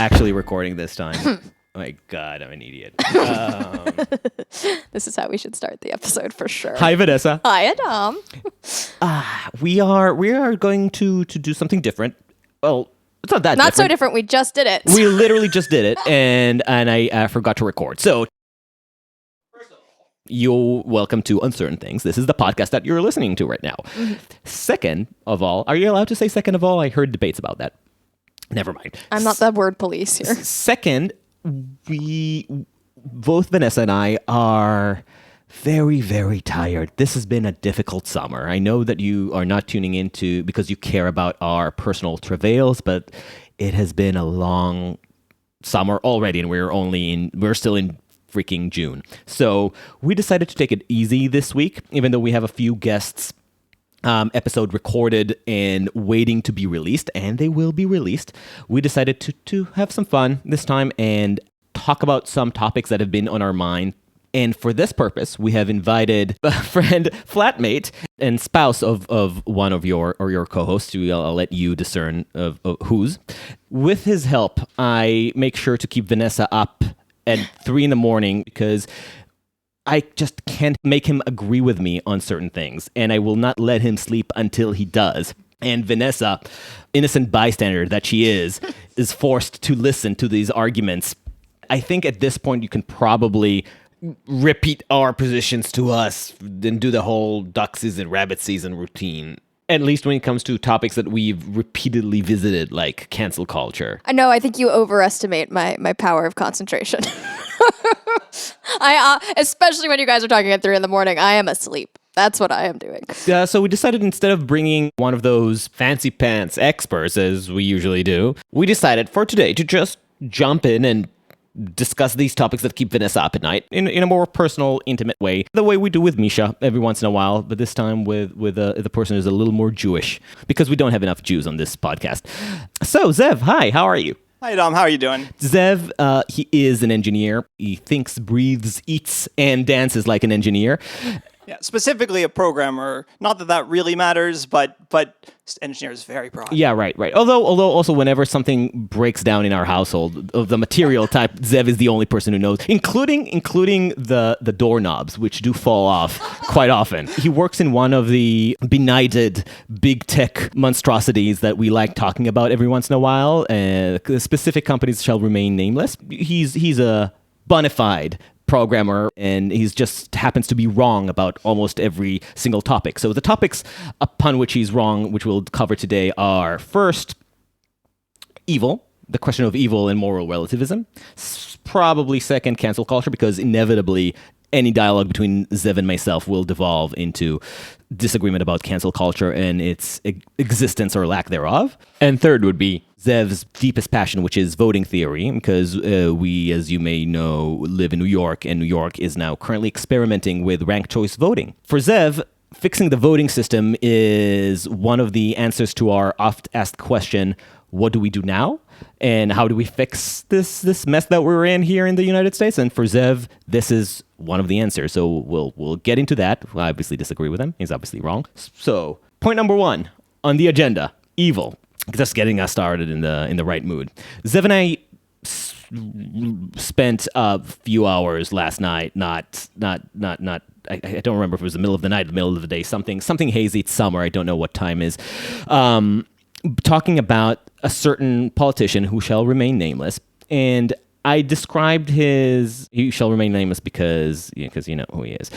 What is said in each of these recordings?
actually recording this time. Oh my God, I'm an idiot. This is how we should start the episode for sure. Hi, Vanessa. Hi, Adaam. We are going to do something different. Well, it's not that Not so different. We just did it. We literally just did it, and I forgot to record. So, first of all, you're welcome to Uncertain Things. This is the podcast that you're listening to right now. Mm-hmm. Second of all, are you allowed to say second of all? I heard debates about that. Never mind. I'm not the word police here. Second, both Vanessa and I are very, very tired. This has been a difficult summer. I know that you are not tuning into because you care about our personal travails, but it has been a long summer already, and we're still in freaking June. So we decided to take it easy this week, even though we have a few guests episode recorded and waiting to be released, and they will be released. We decided to have some fun this time and talk about some topics that have been on our mind. And for this purpose, we have invited a friend, flatmate, and spouse of one of your co-hosts, who I'll let you discern of whose. With his help, I make sure to keep Vanessa up at 3 a.m. because I just can't make him agree with me on certain things, and I will not let him sleep until he does. And Vanessa, innocent bystander that she is forced to listen to these arguments. I think at this point you can probably repeat our positions to us, then do the whole duck season, rabbit season routine. At least when it comes to topics that we've repeatedly visited, like cancel culture. I know. I think you overestimate my power of concentration. Especially when you guys are talking at 3 a.m, I am asleep. That's what I am doing. So we decided, instead of bringing one of those fancy pants experts, as we usually do, we decided for today to just jump in and discuss these topics that keep Vanessa up at night in a more personal, intimate way, the way we do with Misha every once in a while, but this time with the person who's a little more Jewish, because we don't have enough Jews on this podcast. So, Zev, hi, how are you? Hi, Adaam. How are you doing? Zev, he is an engineer. He thinks, breathes, eats, and dances like an engineer. Yeah, specifically a programmer. Not that really matters, but engineer is very broad. Yeah, right. Although also whenever something breaks down in our household of the material type, Zev is the only person who knows, including the doorknobs, which do fall off quite often. He works in one of the benighted big tech monstrosities that we like talking about every once in a while. Specific companies shall remain nameless. He's a bona fide programmer, and he just happens to be wrong about almost every single topic. So the topics upon which he's wrong, which we'll cover today, are first, evil, the question of evil and moral relativism. Probably second, cancel culture, because inevitably any dialogue between Zev and myself will devolve into disagreement about cancel culture and its existence or lack thereof. And third would be Zev's deepest passion, which is voting theory, because we, as you may know, live in New York, and New York is now currently experimenting with ranked choice voting. For Zev, fixing the voting system is one of the answers to our oft-asked question, what do we do now? And how do we fix this mess that we're in here in the United States? And for Zev, this is one of the answers. So we'll get into that. I obviously disagree with him. He's obviously wrong. So point number 1 on the agenda, evil. Just getting us started in the right mood. Zev and I spent a few hours last night, not I don't remember if it was the middle of the night, the middle of the day, something hazy. It's summer. I don't know what time is. Talking about a certain politician who shall remain nameless, and I described he shall remain nameless because you know who he is.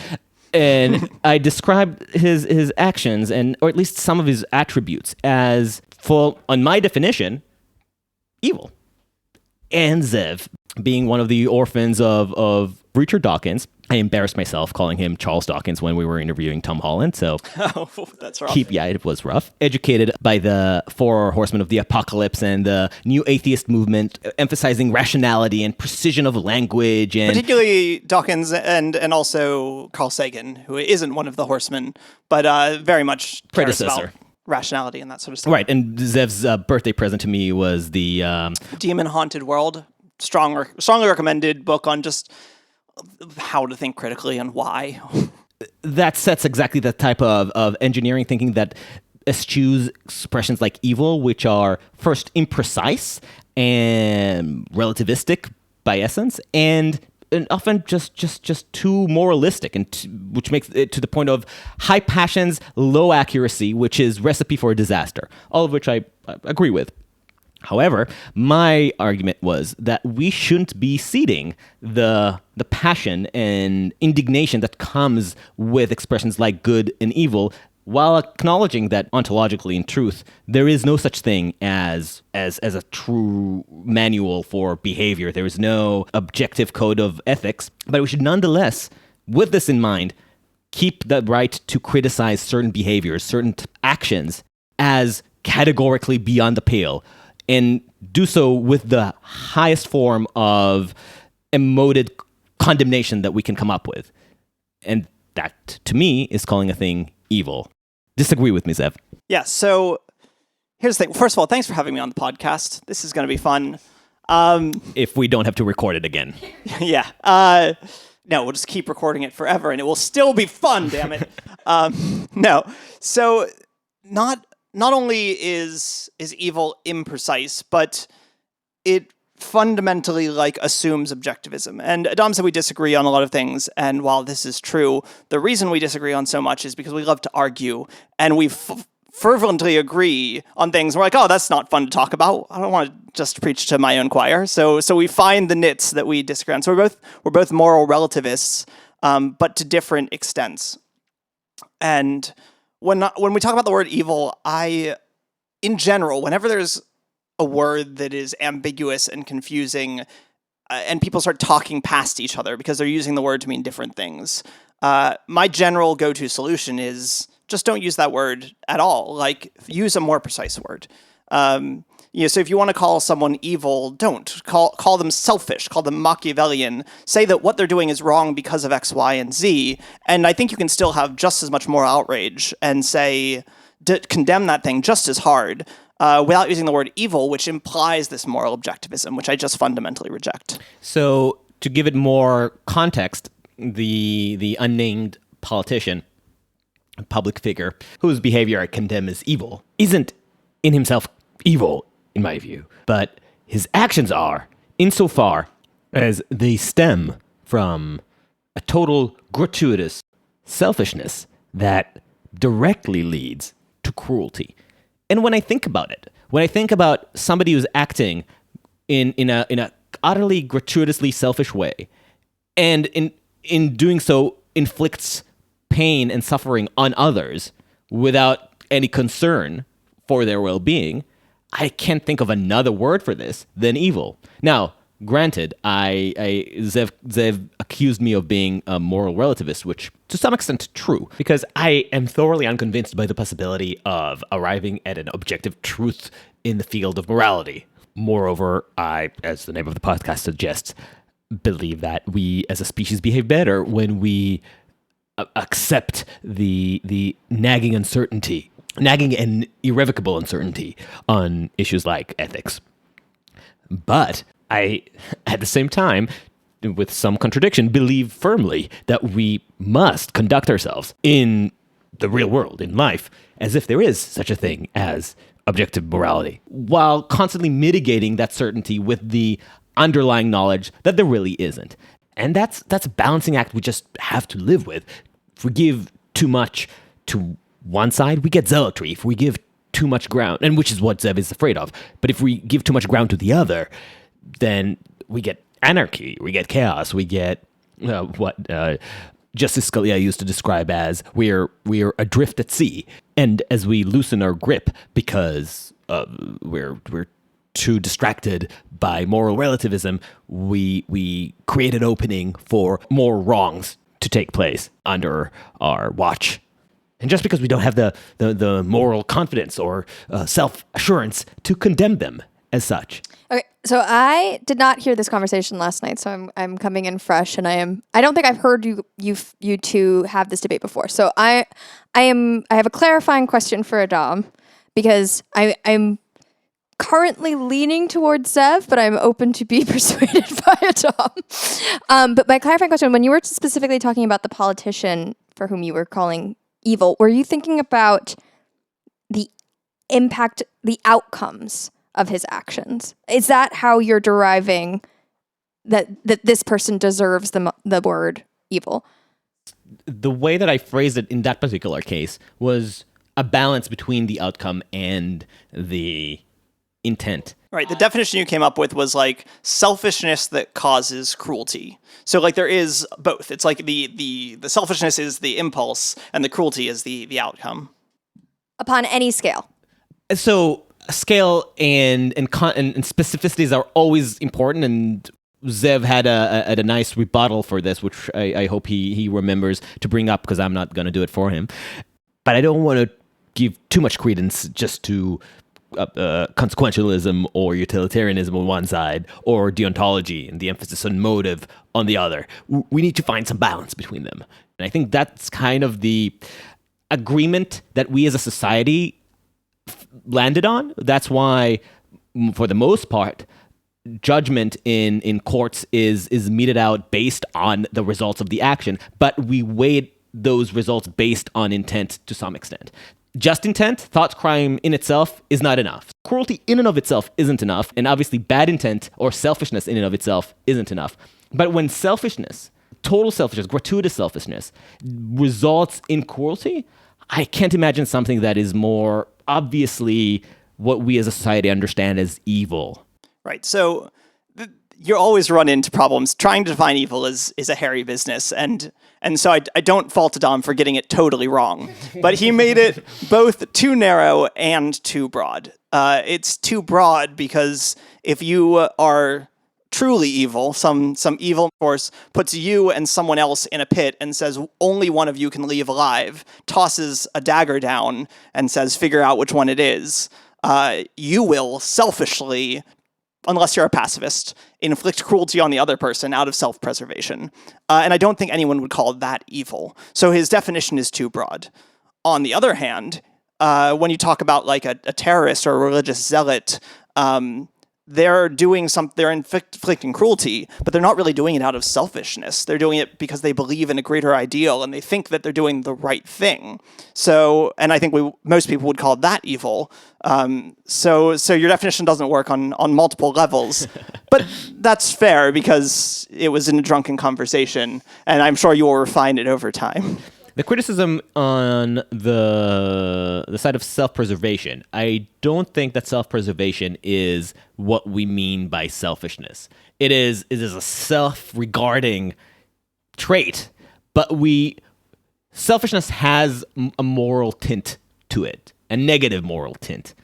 And I described his actions, or at least some of his attributes, as full, on my definition, evil. And Zev, being one of the orphans of Richard Dawkins, I embarrassed myself calling him Charles Dawkins when we were interviewing Tom Holland. So that's rough. It was rough. Educated by the 4 horsemen of the apocalypse and the new atheist movement, emphasizing rationality and precision of language, and particularly Dawkins and also Carl Sagan, who isn't one of the horsemen, but very much predecessor. Rationality and that sort of stuff. Right, and Zev's birthday present to me was the Demon Haunted World. Strongly recommended book on just how to think critically and why. That sets exactly the type of engineering thinking that eschews expressions like evil, which are first imprecise and relativistic by essence, and often just too moralistic, and which makes it to the point of high passions, low accuracy, which is recipe for a disaster. All of which I agree with. However, my argument was that we shouldn't be ceding the passion and indignation that comes with expressions like good and evil, while acknowledging that ontologically, in truth, there is no such thing as a true manual for behavior. There is no objective code of ethics, but we should nonetheless, with this in mind, keep the right to criticize certain behaviors, certain actions as categorically beyond the pale, and do so with the highest form of emoted condemnation that we can come up with. And that, to me, is calling a thing evil. Disagree with me, Zev. Yeah, so here's the thing. First of all, thanks for having me on the podcast. This is going to be fun. If we don't have to record it again. Yeah. No, we'll just keep recording it forever, and it will still be fun, damn it. No. So not only is evil imprecise, but it fundamentally assumes objectivism. And Adaam said we disagree on a lot of things, and while this is true, the reason we disagree on so much is because we love to argue, and we fervently agree on things. We're like, oh, that's not fun to talk about. I don't want to just preach to my own choir. So we find the nits that we disagree on. So we're both moral relativists, but to different extents. And when we talk about the word evil, in general, whenever there's a word that is ambiguous and confusing, and people start talking past each other because they're using the word to mean different things, my general go-to solution is just don't use that word at all. Use a more precise word. So if you want to call someone evil, don't. Call them selfish, call them Machiavellian. Say that what they're doing is wrong because of X, Y, and Z. And I think you can still have just as much moral outrage and condemn that thing just as hard without using the word evil, which implies this moral objectivism, which I just fundamentally reject. So to give it more context, the unnamed politician, public figure, whose behavior I condemn as evil, isn't in himself evil, in my view, but his actions are, insofar as they stem from a total gratuitous selfishness that directly leads to cruelty. And when I think about it, when I think about somebody who's acting in a utterly gratuitously selfish way, and in doing so inflicts pain and suffering on others without any concern for their well-being, I can't think of another word for this than evil. Now, granted, Zev accused me of being a moral relativist, which to some extent true, because I am thoroughly unconvinced by the possibility of arriving at an objective truth in the field of morality. Moreover, I, as the name of the podcast suggests, believe that we as a species behave better when we accept the nagging and irrevocable uncertainty on issues like ethics. But I, at the same time, with some contradiction, believe firmly that we must conduct ourselves in the real world, in life, as if there is such a thing as objective morality, while constantly mitigating that certainty with the underlying knowledge that there really isn't. And that's a balancing act we just have to live with. If we give too much to one side, we get zealotry. If we give too much ground, and which is what Zev is afraid of, but if we give too much ground to the other, then we get anarchy, we get chaos, we get what Justice Scalia used to describe as we're adrift at sea. And as we loosen our grip because we're too distracted by moral relativism, we create an opening for more wrongs to take place under our watch. And just because we don't have the moral confidence or self-assurance to condemn them as such. Okay, so I did not hear this conversation last night, so I'm coming in fresh, and I don't think I've heard you two have this debate before. So I have a clarifying question for Adaam, because I'm currently leaning towards Zev, but I'm open to be persuaded by Adaam. But my clarifying question, when you were specifically talking about the politician for whom you were calling evil, were you thinking about the impact, the outcomes of his actions. Is that how you're deriving that this person deserves the word evil? The way that I phrased it in that particular case was a balance between the outcome and the intent. Right. The definition you came up with was like selfishness that causes cruelty. So like there is both. It's like the selfishness is the impulse and the cruelty is the outcome. Upon any scale. So scale and specificities are always important, and Zev had a nice rebuttal for this, which I hope he remembers to bring up, because I'm not going to do it for him. But I don't want to give too much credence just to consequentialism or utilitarianism on one side, or deontology and the emphasis on motive on the other. We need to find some balance between them. And I think that's kind of the agreement that we as a society landed on. That's why, for the most part, judgment in courts is meted out based on the results of the action, but we weighed those results based on intent to some extent. Just intent, thought crime in itself is not enough. Cruelty in and of itself isn't enough, and obviously bad intent or selfishness in and of itself isn't enough. But when selfishness, total selfishness, gratuitous selfishness, results in cruelty, I can't imagine something that is more obviously what we as a society understand as evil. Right. So you always run into problems. Trying to define evil is a hairy business, and so I don't fault Adaam for getting it totally wrong. But he made it both too narrow and too broad. It's too broad because if you are truly evil, some evil force puts you and someone else in a pit and says only one of you can leave alive, tosses a dagger down and says figure out which one it is, you will selfishly, unless you're a pacifist, inflict cruelty on the other person out of self-preservation. And I don't think anyone would call that evil. So his definition is too broad. On the other hand, when you talk about like a terrorist or a religious zealot, they're inflicting cruelty, but they're not really doing it out of selfishness. They're doing it because they believe in a greater ideal and they think that they're doing the right thing. So, and I think most people would call that evil. So your definition doesn't work on multiple levels, but that's fair because it was in a drunken conversation, and I'm sure you will refine it over time. The criticism on the side of self-preservation, I don't think that self-preservation is what we mean by selfishness. It is a self-regarding trait, but selfishness has a moral tint to it, a negative moral tint.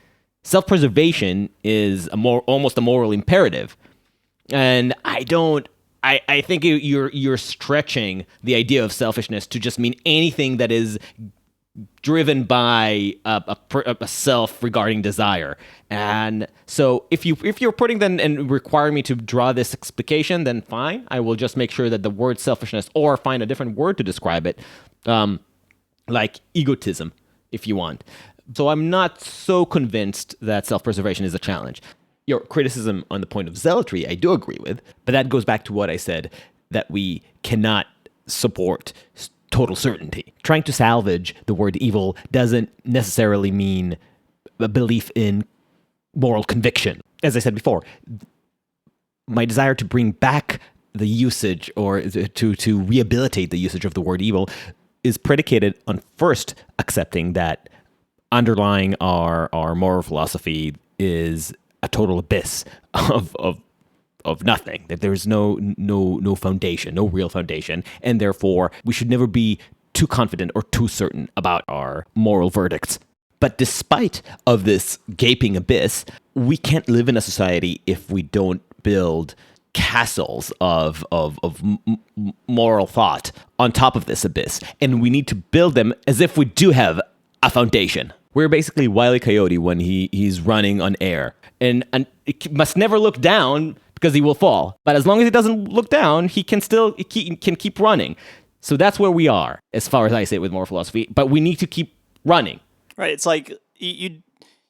Self-preservation is almost a moral imperative, and I think you're stretching the idea of selfishness to just mean anything that is driven by a self-regarding desire. And so if you're putting then and require me to draw this explication, then fine. I will just make sure that the word selfishness, or find a different word to describe it, like egotism, if you want. So I'm not so convinced that self-preservation is a challenge. Your criticism on the point of zealotry, I do agree with, but that goes back to what I said, that we cannot support total certainty. Trying to salvage the word evil doesn't necessarily mean a belief in moral conviction. As I said before, my desire to bring back the usage, or to rehabilitate the usage of the word evil, is predicated on first accepting that underlying our moral philosophy is a total abyss of nothing, that there's no foundation, no real foundation, and therefore we should never be too confident or too certain about our moral verdicts. But despite of this gaping abyss, we can't live in a society if we don't build castles of moral thought on top of this abyss, and we need to build them as if we do have a foundation. We're basically Wile E. Coyote when he's running on air. And it must never look down because he will fall. But as long as he doesn't look down, he can keep running. So that's where we are, as far as I say it with moral philosophy. But we need to keep running. Right. It's like you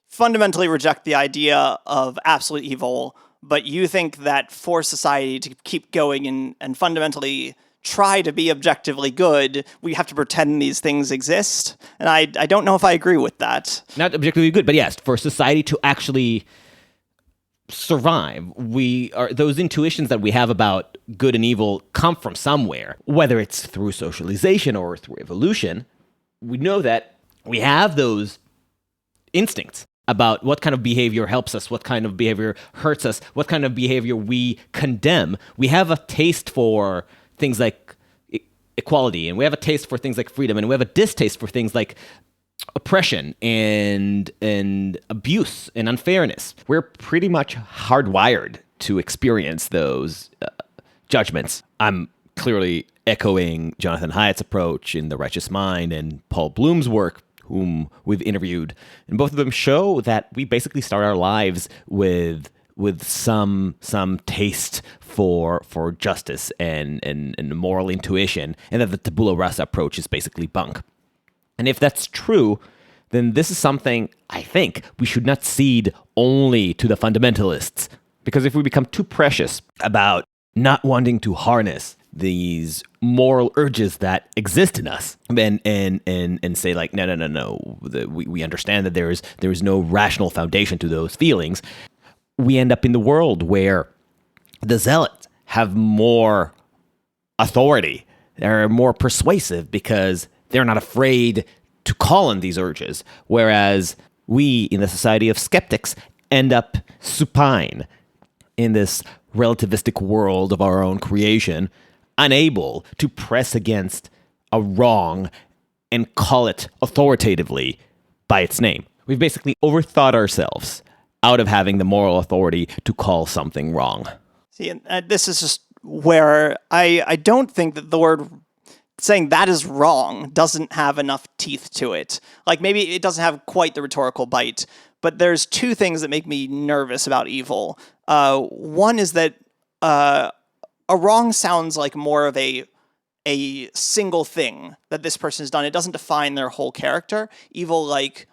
fundamentally reject the idea of absolute evil, but you think that for society to keep going and fundamentally try to be objectively good, we have to pretend these things exist. And I don't know if I agree with that. Not objectively good, but yes, for society to actually survive. Those intuitions that we have about good and evil come from somewhere, whether it's through socialization or through evolution. We know that we have those instincts about what kind of behavior helps us, what kind of behavior hurts us, what kind of behavior we condemn. We have a taste for things like equality, and we have a taste for things like freedom, and we have a distaste for things like oppression and abuse and unfairness. We're pretty much hardwired to experience those judgments. I'm clearly echoing Jonathan Haidt's approach in The Righteous Mind and Paul Bloom's work, whom we've interviewed, and both of them show that we basically start our lives with some taste for justice and moral intuition, and that the tabula rasa approach is basically bunk. And if that's true, then this is something I think we should not cede only to the fundamentalists, because if we become too precious about not wanting to harness these moral urges that exist in us, and say like, no, we understand that there is no rational foundation to those feelings, we end up in the world where the zealots have more authority. They're more persuasive because they're not afraid to call on these urges, whereas we, in the society of skeptics, end up supine in this relativistic world of our own creation, unable to press against a wrong and call it authoritatively by its name. We've basically overthought ourselves out of having the moral authority to call something wrong. See, and this is just where I don't think that the word saying that is wrong doesn't have enough teeth to it. Like, maybe it doesn't have quite the rhetorical bite, but there's two things that make me nervous about evil. One is that a wrong sounds like more of a single thing that this person has done. It doesn't define their whole character. Evil, like,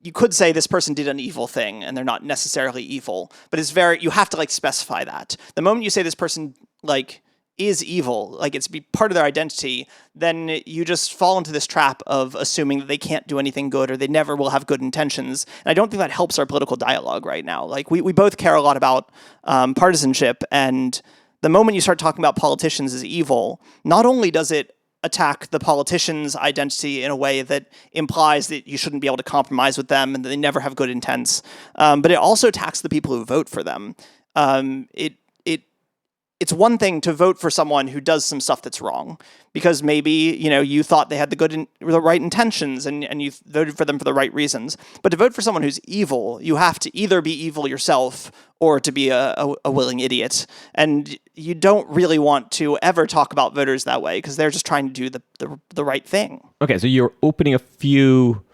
you could say this person did an evil thing and they're not necessarily evil, but you have to like specify that. The moment you say this person like is evil, like it's be part of their identity, then you just fall into this trap of assuming that they can't do anything good or they never will have good intentions. And I don't think that helps our political dialogue right now. Like we both care a lot about partisanship, and the moment you start talking about politicians as evil, not only does it attack the politician's identity in a way that implies that you shouldn't be able to compromise with them and that they never have good intents, but it also attacks the people who vote for them. It's one thing to vote for someone who does some stuff that's wrong, because maybe, you thought they had the right intentions and you voted for them for the right reasons. But to vote for someone who's evil, you have to either be evil yourself or to be a willing idiot. And you don't really want to ever talk about voters that way, because they're just trying to do the right thing. Okay, so you're opening a few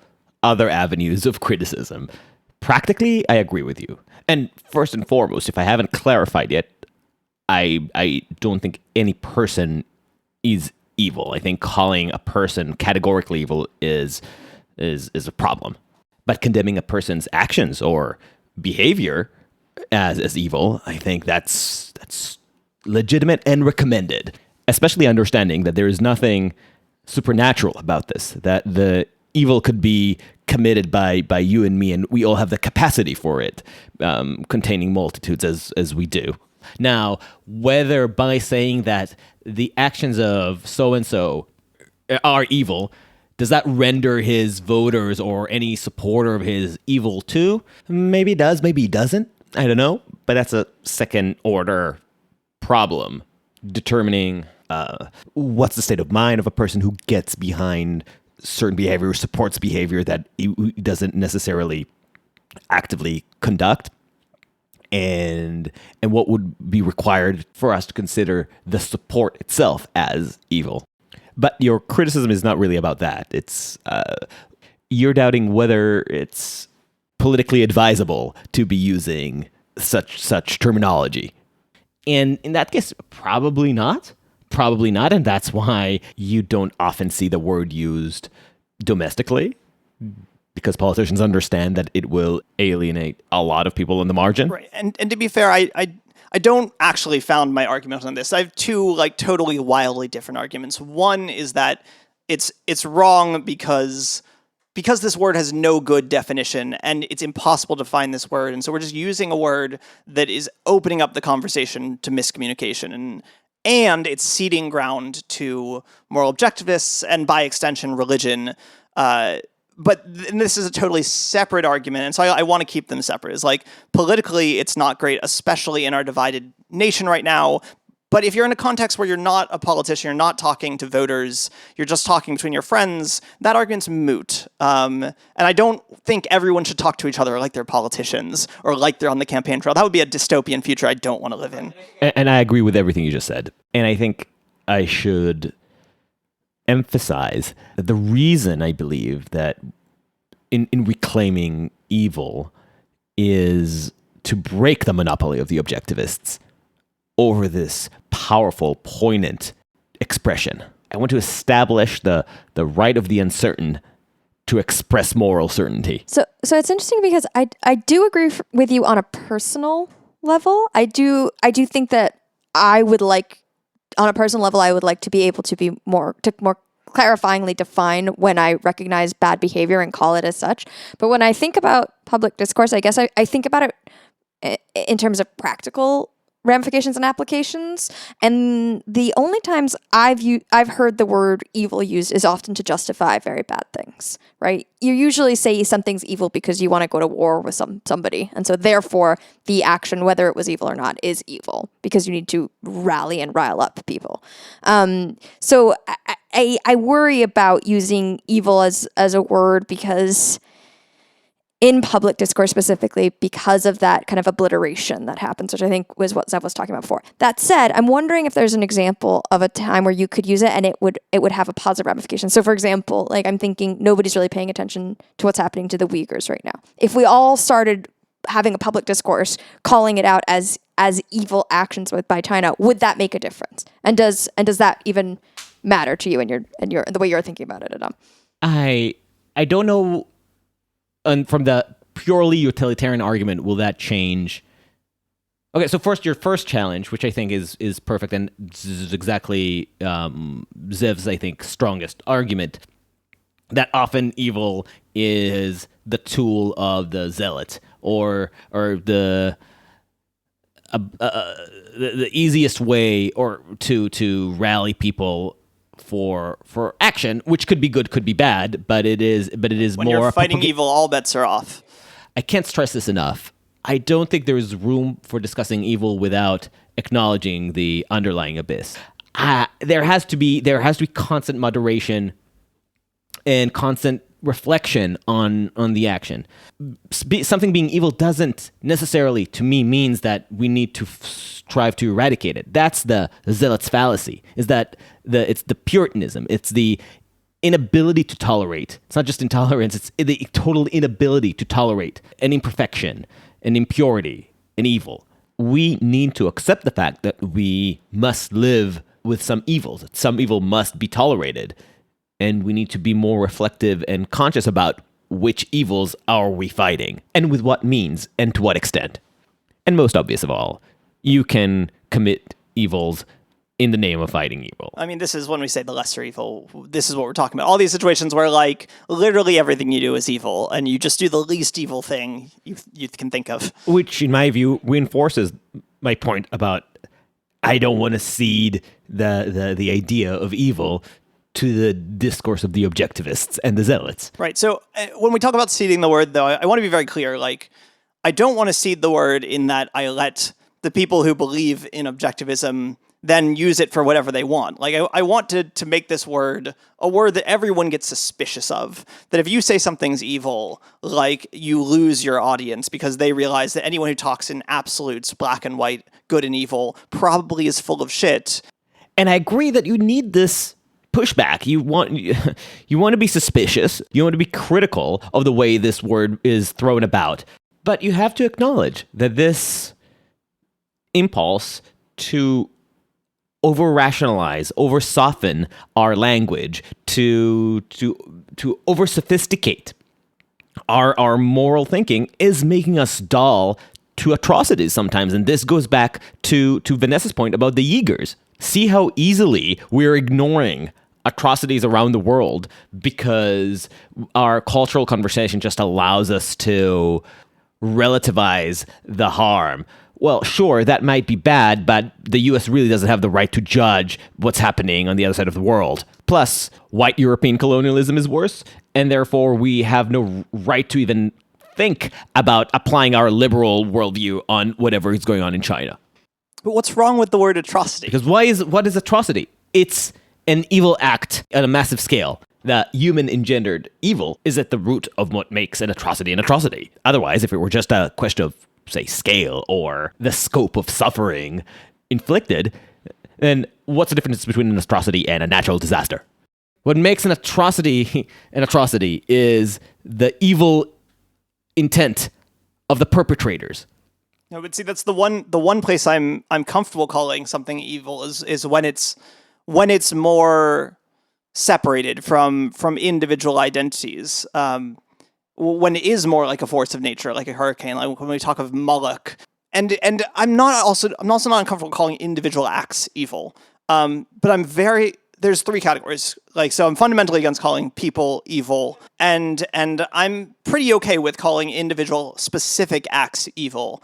other avenues of criticism. Practically, I agree with you. And first and foremost, if I haven't clarified yet, I don't think any person is evil. I think calling a person categorically evil is a problem. But condemning a person's actions or behavior as evil, I think that's legitimate and recommended. Especially understanding that there is nothing supernatural about this, that the evil could be committed by you and me, and we all have the capacity for it, containing multitudes as we do. Now, whether by saying that the actions of so-and-so are evil, does that render his voters or any supporter of his evil too? Maybe it does, maybe it doesn't. I don't know. But that's a second-order problem, determining what's the state of mind of a person who gets behind certain behavior or supports behavior that he doesn't necessarily actively conduct. And what would be required for us to consider the support itself as evil. But your criticism is not really about that. It's you're doubting whether it's politically advisable to be using such terminology. And in that case, probably not. Probably not, and that's why you don't often see the word used domestically, because politicians understand that it will alienate a lot of people in the margin. Right. And to be fair, I don't actually found my argument on this. I have two totally wildly different arguments. One is that it's wrong because because this word has no good definition and it's impossible to find this word. And so we're just using a word that is opening up the conversation to miscommunication. And it's ceding ground to moral objectivists and by extension, religion. This is a totally separate argument. And so I want to keep them separate. It's like politically, it's not great, especially in our divided nation right now. But if you're in a context where you're not a politician, you're not talking to voters, you're just talking between your friends, that argument's moot. And I don't think everyone should talk to each other like they're politicians or like they're on the campaign trail. That would be a dystopian future I don't want to live in. And I agree with everything you just said. And I think I should emphasize that the reason I believe that in reclaiming evil is to break the monopoly of the objectivists over this powerful, poignant expression. I want to establish the right of the uncertain to express moral certainty. So it's interesting because I do agree with you on a personal level. I do think that I would like, on a personal level, I would like to be able to be more clarifyingly define when I recognize bad behavior and call it as such. But when I think about public discourse, I guess I think about it in terms of practical ramifications and applications. And the only times I've heard the word evil used is often to justify very bad things, right? You usually say something's evil because you want to go to war with somebody. And so therefore the action, whether it was evil or not, is evil because you need to rally and rile up people. So I worry about using evil as a word because in public discourse specifically, because of that kind of obliteration that happens, which I think was what Zev was talking about before. That said, I'm wondering if there's an example of a time where you could use it and it would have a positive ramification. So for example, like I'm thinking nobody's really paying attention to what's happening to the Uyghurs right now. If we all started having a public discourse calling it out as evil actions by China, would that make a difference? And does that even matter to you and the way you're thinking about it, Adaam? I don't know. And from the purely utilitarian argument, will that change? Okay, so first, your first challenge, which I think is perfect, and this is exactly Zev's, I think, strongest argument, that often evil is the tool of the zealot, or the easiest way or to rally people for action, which could be good, could be bad, but it is when more you're fighting evil, all bets are off. I can't stress this enough. I don't think there is room for discussing evil without acknowledging the underlying abyss. There has to be constant moderation and constant reflection on the action. Something being evil doesn't necessarily, to me, means that we need to strive to eradicate it. That's the zealot's fallacy, is that it's the Puritanism, it's the inability to tolerate. It's not just intolerance, it's the total inability to tolerate an imperfection, an impurity, an evil. We need to accept the fact that we must live with some evils, that some evil must be tolerated. And we need to be more reflective and conscious about which evils are we fighting, and with what means, and to what extent. And most obvious of all, you can commit evils in the name of fighting evil. I mean, this is when we say the lesser evil. This is what we're talking about. All these situations where, like, literally everything you do is evil, and you just do the least evil thing you can think of. Which, in my view, reinforces my point about I don't want to cede the idea of evil to the discourse of the objectivists and the zealots. Right. So when we talk about ceding the word, though, I want to be very clear. Like, I don't want to cede the word in that I let the people who believe in objectivism then use it for whatever they want. Like, I want to make this word a word that everyone gets suspicious of. That if you say something's evil, like, you lose your audience because they realize that anyone who talks in absolutes, black and white, good and evil, probably is full of shit. And I agree that you need this pushback. You want to be suspicious. You want to be critical of the way this word is thrown about. But you have to acknowledge that this impulse to over-rationalize, over-soften our language, to over-sophisticate our moral thinking is making us dull to atrocities sometimes. And this goes back to Vanessa's point about the Uyghurs. See how easily we're ignoring atrocities around the world because our cultural conversation just allows us to relativize the harm. Well, sure, that might be bad, but the US really doesn't have the right to judge what's happening on the other side of the world. Plus, white European colonialism is worse, and therefore we have no right to even think about applying our liberal worldview on whatever is going on in China. But what's wrong with the word atrocity? Because what is atrocity? It's an evil act on a massive scale. The human engendered evil is at the root of what makes an atrocity an atrocity. Otherwise, if it were just a question of, say, scale or the scope of suffering inflicted, then what's the difference between an atrocity and a natural disaster? What makes an atrocity is the evil intent of the perpetrators. No, but see, that's the one place I'm comfortable calling something evil is when it's more separated from individual identities. When it is more like a force of nature, like a hurricane, like when we talk of Moloch. And I'm also not uncomfortable calling individual acts evil. But there's three categories. So I'm fundamentally against calling people evil, and I'm pretty okay with calling individual specific acts evil.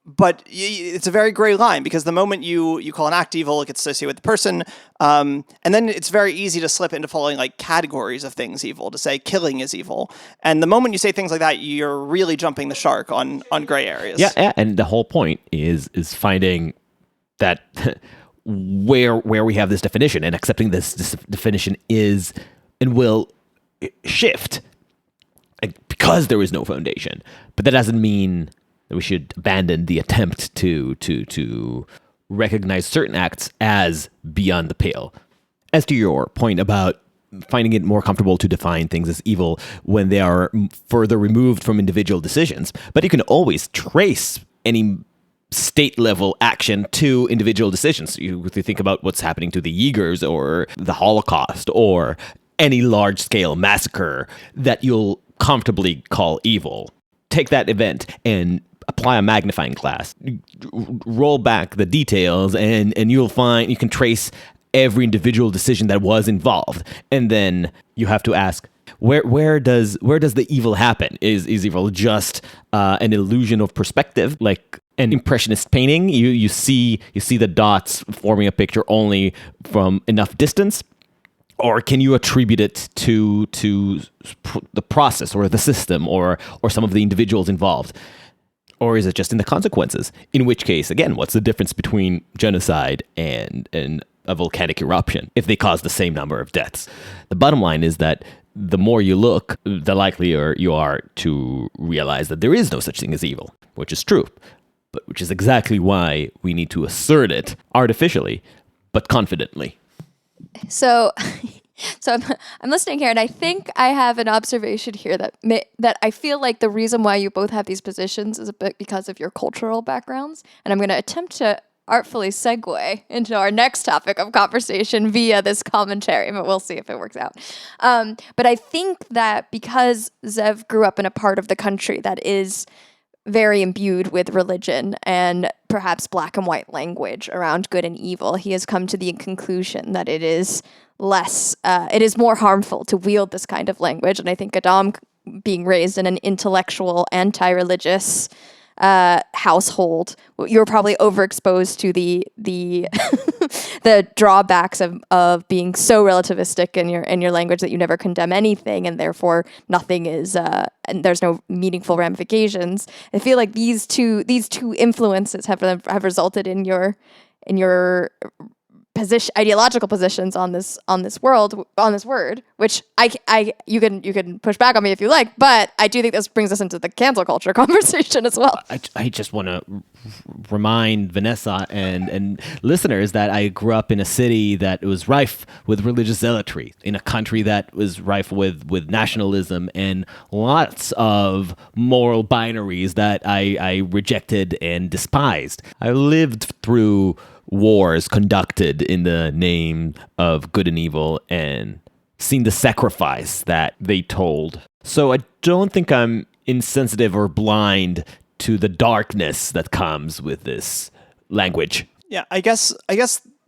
But it's a very gray line, because the moment you call an act evil, it gets associated with the person. And then it's very easy to slip into following categories of things evil, to say killing is evil. And the moment you say things like that, you're really jumping the shark on gray areas. Yeah, and the whole point is finding that where we have this definition and accepting this definition is and will shift because there is no foundation. But that doesn't mean that we should abandon the attempt to recognize certain acts as beyond the pale. As to your point about finding it more comfortable to define things as evil when they are further removed from individual decisions, but you can always trace any state-level action to individual decisions. If you think about what's happening to the Uyghurs or the Holocaust or any large-scale massacre that you'll comfortably call evil, take that event and apply a magnifying glass, roll back the details, and you'll find you can trace every individual decision that was involved. And then you have to ask, where does the evil happen? Is evil just an illusion of perspective, like an impressionist painting? You see the dots forming a picture only from enough distance? Or can you attribute it to the process or the system or some of the individuals involved? Or is it just in the consequences? In which case, again, what's the difference between genocide and a volcanic eruption if they cause the same number of deaths? The bottom line is that the more you look, the likelier you are to realize that there is no such thing as evil, which is true, but which is exactly why we need to assert it artificially, but confidently. So I'm listening here, and I think I have an observation here that I feel like the reason why you both have these positions is a bit because of your cultural backgrounds, and I'm going to attempt to artfully segue into our next topic of conversation via this commentary, but we'll see if it works out. But I think that because Zev grew up in a part of the country that is very imbued with religion and perhaps black and white language around good and evil, he has come to the conclusion that it is more harmful to wield this kind of language. And I think Adaam, being raised in an intellectual, anti-religious household, you're probably overexposed to the the drawbacks of being so relativistic in your language that you never condemn anything, and therefore nothing is and there's no meaningful ramifications. I feel like these two influences have resulted in your ideological positions on this word, which you can push back on me if you like, but I do think this brings us into the cancel culture conversation as well. I just want to remind Vanessa and listeners that I grew up in a city that was rife with religious zealotry, in a country that was rife with nationalism and lots of moral binaries that I rejected and despised. I lived through wars conducted in the name of good and evil and seen the sacrifice that they told. So I don't think I'm insensitive or blind to the darkness that comes with this language. Yeah, I guess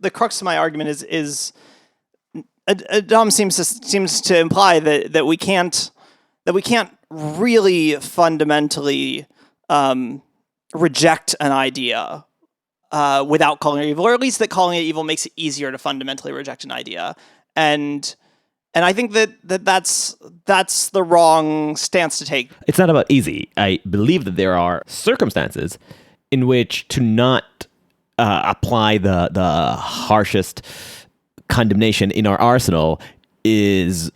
the crux of my argument is Adaam seems to imply that we can't really fundamentally reject an idea without calling it evil, or at least that calling it evil makes it easier to fundamentally reject an idea. And I think that's the wrong stance to take. It's not about easy. I believe that there are circumstances in which to not apply the harshest condemnation in our arsenal is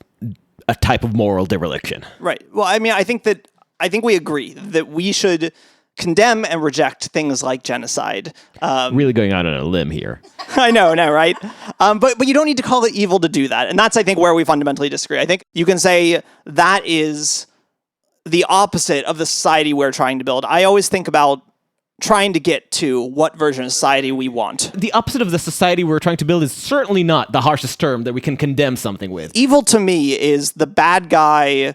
a type of moral dereliction. Right. Well, I mean, I think we agree that we should condemn and reject things like genocide. Really going out on a limb here. I know, right? But you don't need to call it evil to do that. And that's, I think, where we fundamentally disagree. I think you can say that is the opposite of the society we're trying to build. I always think about trying to get to what version of society we want. The opposite of the society we're trying to build is certainly not the harshest term that we can condemn something with. Evil to me is the bad guy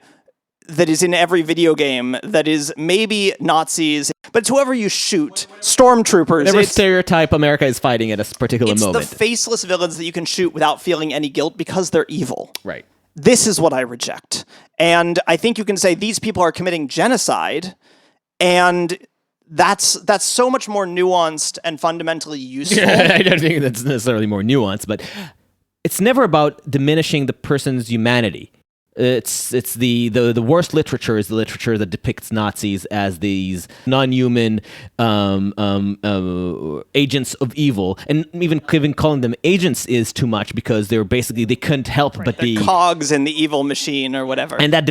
that is in every video game that is maybe Nazis, but it's whoever you shoot. Stormtroopers. Whatever stereotype America is fighting at a particular moment. It's the faceless villains that you can shoot without feeling any guilt because they're evil. Right. This is what I reject. And I think you can say these people are committing genocide, and that's so much more nuanced and fundamentally useful. I don't think that's necessarily more nuanced, but it's never about diminishing the person's humanity. It's the worst literature is the literature that depicts Nazis as these non-human agents of evil, and even calling them agents is too much because they couldn't help but be cogs in the evil machine or whatever, and that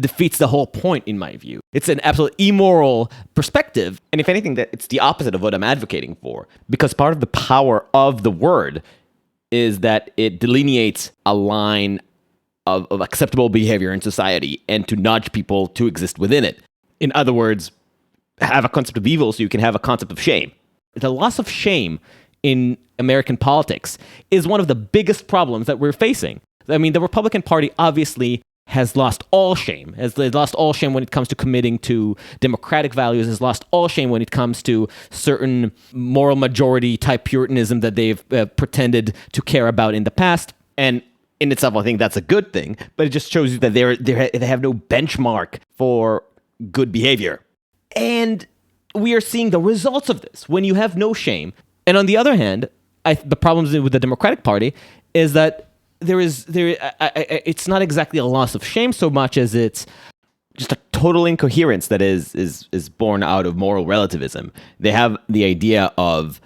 defeats the whole point in my view. It's an absolute immoral perspective, and if anything, that it's the opposite of what I'm advocating for, because part of the power of the word is that it delineates a line of acceptable behavior in society and to nudge people to exist within it. In other words, have a concept of evil so you can have a concept of shame. The loss of shame in American politics is one of the biggest problems that we're facing. I mean, the Republican Party obviously has lost all shame, when it comes to committing to democratic values, has lost all shame when it comes to certain moral majority type Puritanism that they've pretended to care about in the past. And in itself, I think that's a good thing, but it just shows you that they have no benchmark for good behavior. And we are seeing the results of this when you have no shame. And on the other hand, the problems with the Democratic Party is that it's not exactly a loss of shame so much as it's just a total incoherence that is born out of moral relativism. They have the idea of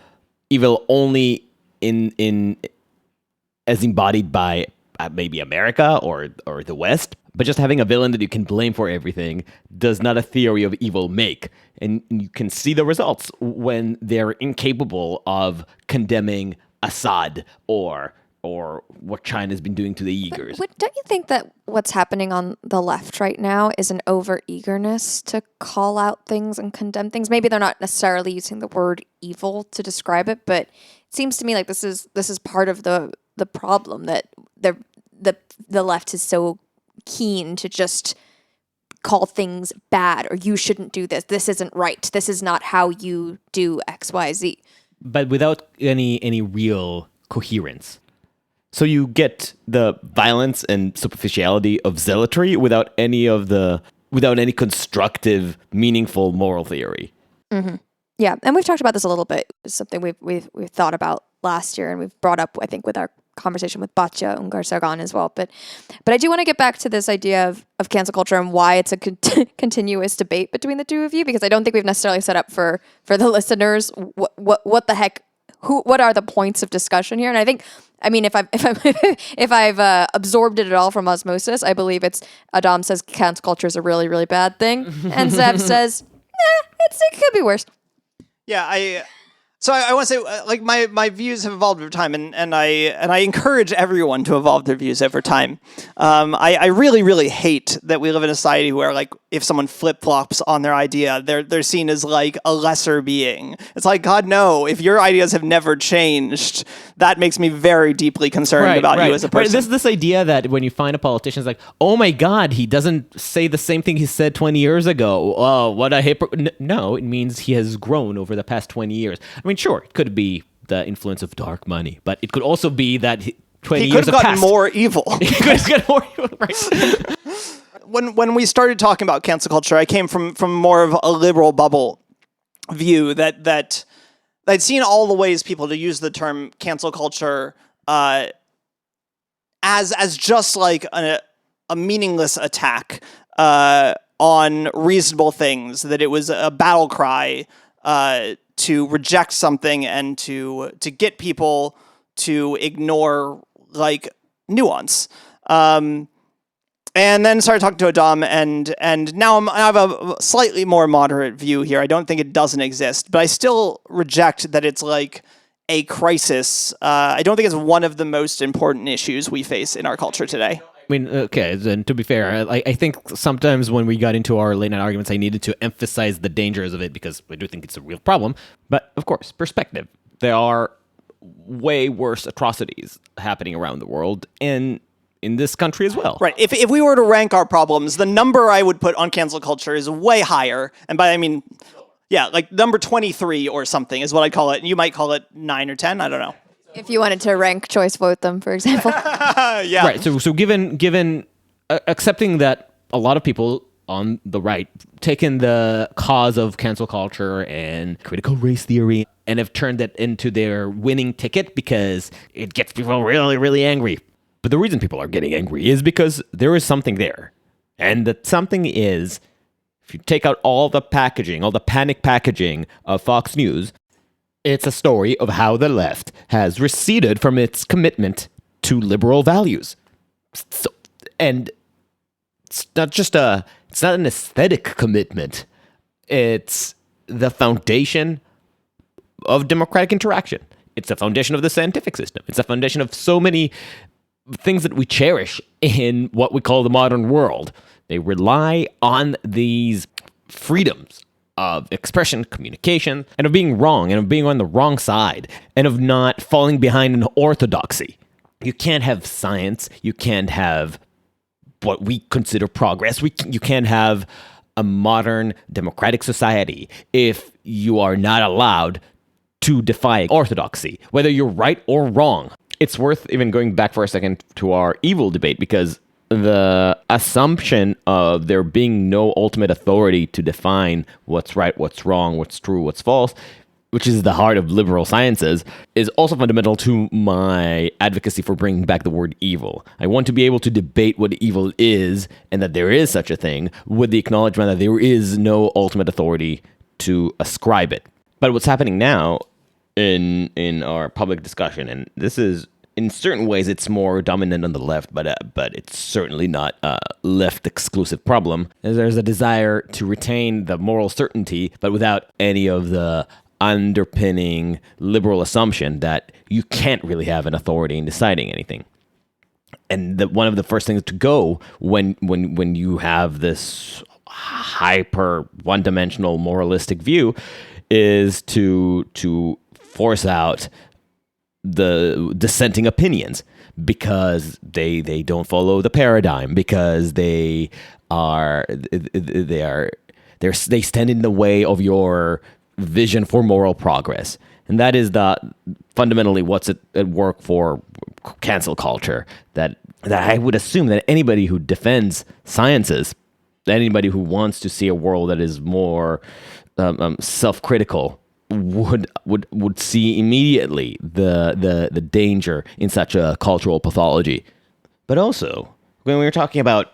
evil only as embodied by maybe America or the West, but just having a villain that you can blame for everything does not a theory of evil make. And you can see the results when they're incapable of condemning Assad or what China's been doing to the Uyghurs. But don't you think that what's happening on the left right now is an over-eagerness to call out things and condemn things? Maybe they're not necessarily using the word evil to describe it, but it seems to me like this is part of the problem, that the left is so keen to just call things bad, or you shouldn't do this. This isn't right. This is not how you do X, Y, Z. But without any real coherence. So you get the violence and superficiality of zealotry without any constructive, meaningful moral theory. Mm-hmm. Yeah, and we've talked about this a little bit. It's something we've thought about last year, and we've brought up, I think, with our conversation with Batya Ungar-Sargon as well. But I do want to get back to this idea of cancel culture and why it's a continuous debate between the two of you, because I don't think we've necessarily set up for the listeners what the heck, what are the points of discussion here. And I think, I mean, if I've absorbed it at all from osmosis, I believe it's Adaam says cancel culture is a really, really bad thing, and Zev says, it could be worse. Yeah, So I want to say, like, my views have evolved over time, and I encourage everyone to evolve their views over time. I really, really hate that we live in a society where, like, if someone flip-flops on their idea, they're seen as, like, a lesser being. It's like, God, no, if your ideas have never changed, that makes me very deeply concerned about you as a person. Right. This idea that when you find a politician, it's like, oh my God, he doesn't say the same thing he said 20 years ago. Oh, what a hypocrite. No, it means he has grown over the past 20 years. I mean, sure, it could be the influence of dark money, but it could also be that 20 He years could have have gotten passed. more evil. He could have gotten more evil, right? When we started talking about cancel culture, I came from more of a liberal bubble view that I'd seen all the ways people to use the term cancel culture as just like a meaningless attack on reasonable things, that it was a battle cry to reject something and to get people to ignore like nuance. And then started talking to Adaam, and now I have a slightly more moderate view here. I don't think it doesn't exist, but I still reject that it's like a crisis. I don't think it's one of the most important issues we face in our culture today. I mean, okay, then to be fair, I think sometimes when we got into our late night arguments, I needed to emphasize the dangers of it because I do think it's a real problem. But of course, perspective. There are way worse atrocities happening around the world, and in this country as well. Right. If we were to rank our problems, the number I would put on cancel culture is way higher. And by I mean, yeah, like number 23 or something is what I'd call it. You might call it 9 or 10. I don't know. If you wanted to rank choice vote them, for example. Yeah. Right. So given accepting that a lot of people on the right taken the cause of cancel culture and critical race theory and have turned it into their winning ticket because it gets people really, really angry. But the reason people are getting angry is because there is something there. And that something is, if you take out all the packaging, all the panic packaging of Fox News, it's a story of how the left has receded from its commitment to liberal values. So, and it's not an aesthetic commitment. It's the foundation of democratic interaction. It's the foundation of the scientific system. It's the foundation of so many things that we cherish in what we call the modern world. They rely on these freedoms of expression, communication, and of being wrong, and of being on the wrong side, and of not falling behind an orthodoxy. You can't have science. You can't have what we consider progress. You can't have a modern democratic society if you are not allowed to defy orthodoxy, whether you're right or wrong. It's worth even going back for a second to our evil debate, because the assumption of there being no ultimate authority to define what's right, what's wrong, what's true, what's false, which is the heart of liberal sciences, is also fundamental to my advocacy for bringing back the word evil. I want to be able to debate what evil is and that there is such a thing with the acknowledgement that there is no ultimate authority to ascribe it. But what's happening now in our public discussion, and this is, in certain ways, it's more dominant on the left, but it's certainly not a left-exclusive problem, is there's a desire to retain the moral certainty, but without any of the underpinning liberal assumption that you can't really have an authority in deciding anything. And one of the first things to go when you have this hyper one-dimensional moralistic view is to force out the dissenting opinions, because they don't follow the paradigm, because they stand in the way of your vision for moral progress. And that is fundamentally what's at work for cancel culture, that I would assume that anybody who defends sciences, anybody who wants to see a world that is more self-critical, would see immediately the danger in such a cultural pathology. But also, when we were talking about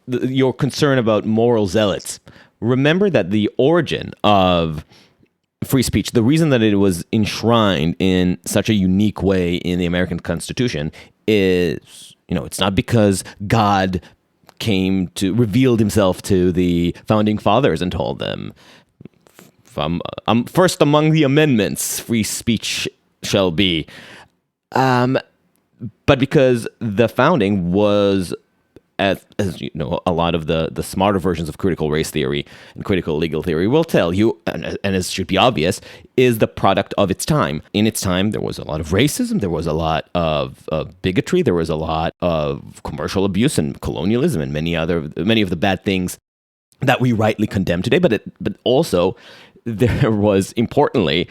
your concern about moral zealots, remember that the origin of free speech, the reason that it was enshrined in such a unique way in the American Constitution is, it's not because God revealed himself to the founding fathers and told them, first among the amendments, free speech shall be. But because the founding was, as you know, a lot of the smarter versions of critical race theory and critical legal theory will tell you, and as should be obvious, is the product of its time. In its time, there was a lot of racism, there was a lot of bigotry, there was a lot of commercial abuse and colonialism and many of the bad things that we rightly condemn today. But also, there was, importantly,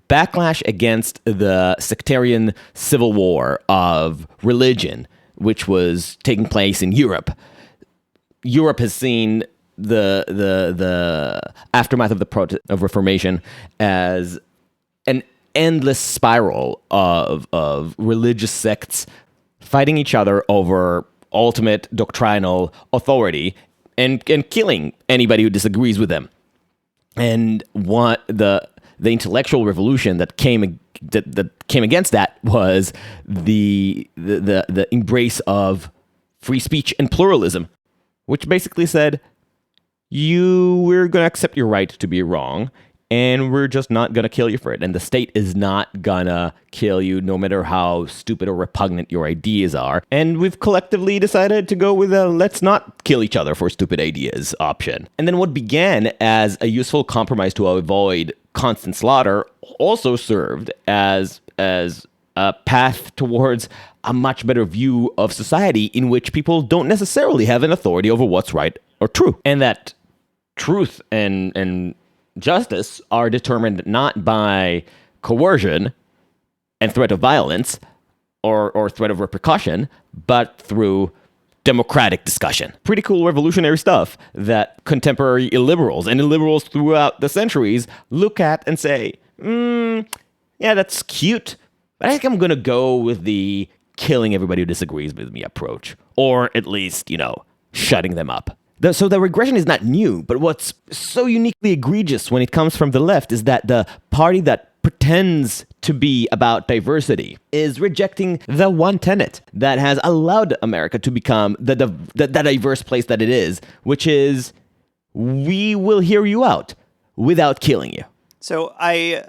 backlash against the sectarian civil war of religion, which was taking place in Europe. Europe has seen the aftermath of of Reformation as an endless spiral of religious sects fighting each other over ultimate doctrinal authority and killing anybody who disagrees with them. And what the intellectual revolution that came against that was the embrace of free speech and pluralism, which basically said, we're going to accept your right to be wrong, and we're just not going to kill you for it. And the state is not going to kill you no matter how stupid or repugnant your ideas are. And we've collectively decided to go with a let's not kill each other for stupid ideas option. And then what began as a useful compromise to avoid constant slaughter also served as a path towards a much better view of society in which people don't necessarily have an authority over what's right or true. And that truth and justice are determined not by coercion and threat of violence or threat of repercussion, but through democratic discussion. Pretty cool revolutionary stuff that contemporary illiberals and illiberals throughout the centuries look at and say, yeah, that's cute, but I think I'm going to go with the killing everybody who disagrees with me approach, or at least, shutting them up. So the regression is not new, but what's so uniquely egregious when it comes from the left is that the party that pretends to be about diversity is rejecting the one tenet that has allowed America to become the diverse place that it is, which is we will hear you out without killing you. So I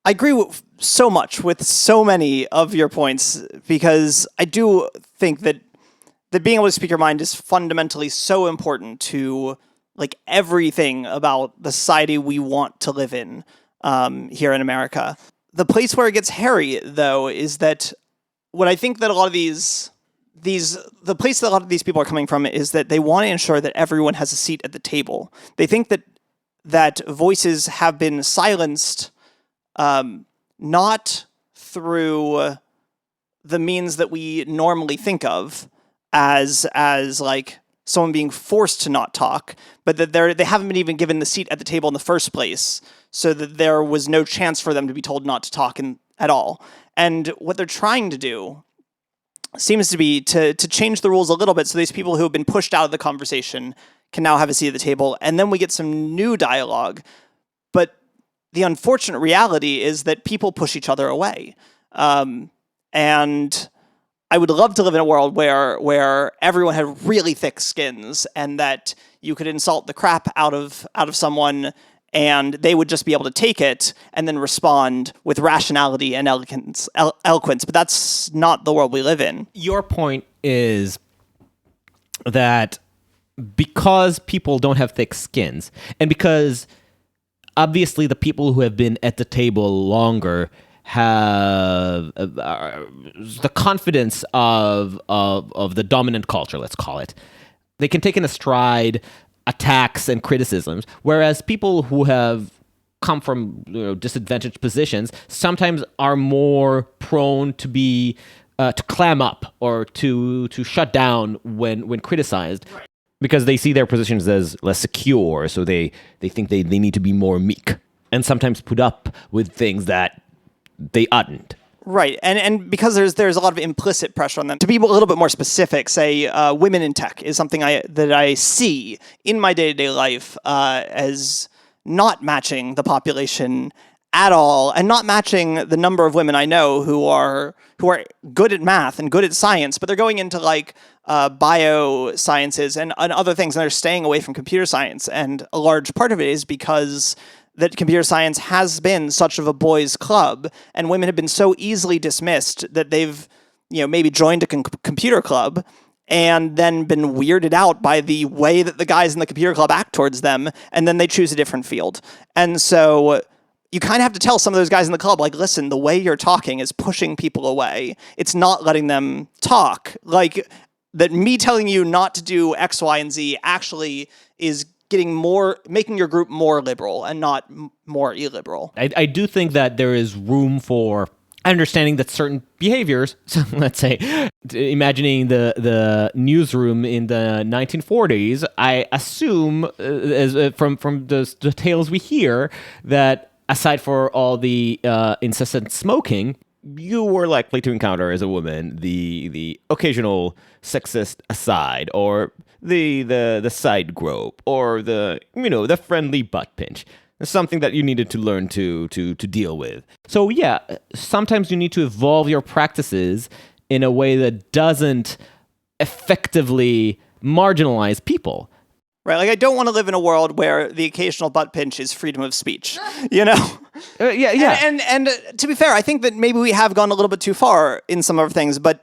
agree with so much with so many of your points, because I do think that being able to speak your mind is fundamentally so important to everything about the society we want to live in here in America. The place where it gets hairy, though, is that what I think that a lot of the place that a lot of these people are coming from is that they want to ensure that everyone has a seat at the table. They think that voices have been silenced, not through the means that we normally think of as someone being forced to not talk, but that they haven't been even given the seat at the table in the first place, so that there was no chance for them to be told not to talk at all. And what they're trying to do seems to be to change the rules a little bit, so these people who have been pushed out of the conversation can now have a seat at the table, and then we get some new dialogue. But the unfortunate reality is that people push each other away. And I would love to live in a world where everyone had really thick skins, and that you could insult the crap out of someone and they would just be able to take it and then respond with rationality and eloquence. But that's not the world we live in. Your point is that because people don't have thick skins, and because obviously the people who have been at the table longer have the confidence of the dominant culture, let's call it, they can take in a stride attacks and criticisms, whereas people who have come from disadvantaged positions sometimes are more prone to be to clam up or to shut down when criticized, because they see their positions as less secure, so they think they need to be more meek and sometimes put up with things that they oughtn't. Right, and because there's a lot of implicit pressure on them. To be a little bit more specific, say women in tech is something that I see in my day-to-day life as not matching the population at all, and not matching the number of women I know who are good at math and good at science, but they're going into biosciences and other things, and they're staying away from computer science. And a large part of it is because that computer science has been such of a boys' club, and women have been so easily dismissed that they've, maybe joined a computer club and then been weirded out by the way that the guys in the computer club act towards them, and then they choose a different field. And so you kind of have to tell some of those guys in the club, listen, the way you're talking is pushing people away. It's not letting them talk. That me telling you not to do X, Y, and Z actually is making your group more liberal and not more illiberal. I do think that there is room for understanding that certain behaviors, so let's say, imagining the newsroom in the 1940s, I assume, from the tales we hear, that aside for all the incessant smoking, you were likely to encounter as a woman the occasional sexist aside, or the side grope, or the friendly butt pinch. Something that you needed to learn to deal with. So yeah, sometimes you need to evolve your practices in a way that doesn't effectively marginalize people. Right, like I don't want to live in a world where the occasional butt pinch is freedom of speech, you know? Yeah. And to be fair, I think that maybe we have gone a little bit too far in some of our things, but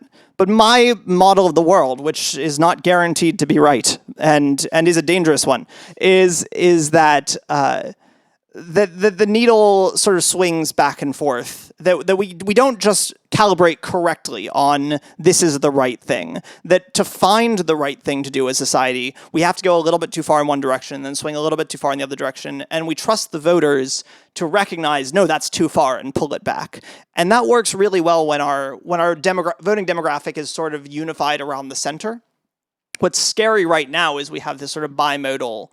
my model of the world, which is not guaranteed to be right and is a dangerous one, is that the needle sort of swings back and forth, that we don't just calibrate correctly on this is the right thing, that to find the right thing to do as society, we have to go a little bit too far in one direction, then swing a little bit too far in the other direction, and we trust the voters to recognize, no, that's too far, and pull it back. And that works really well when our voting demographic is sort of unified around the center. What's scary right now is we have this sort of bimodal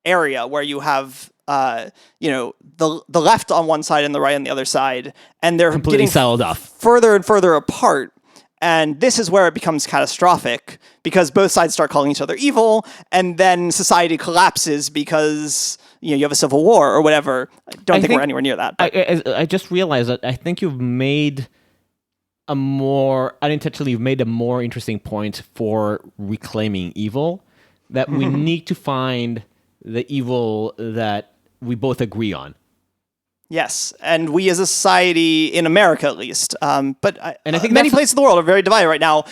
area where you have the left on one side and the right on the other side, and they're completely getting siloed off, further and further apart. And this is where it becomes catastrophic, because both sides start calling each other evil, and then society collapses because you have a civil war or whatever. I don't think we're anywhere near that. I just realized that I think you've made unintentionally a more interesting point for reclaiming evil, that we need to find the evil that we both agree on. Yes, and we as a society, in America at least, but I think many places in the world are very divided right now,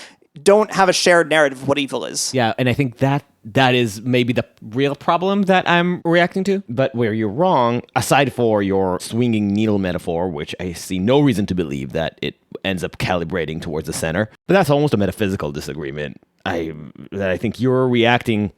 don't have a shared narrative of what evil is. Yeah, and I think that is maybe the real problem that I'm reacting to. But where you're wrong, aside for your swinging needle metaphor, which I see no reason to believe that it ends up calibrating towards the center, but that's almost a metaphysical disagreement. I think you're reacting...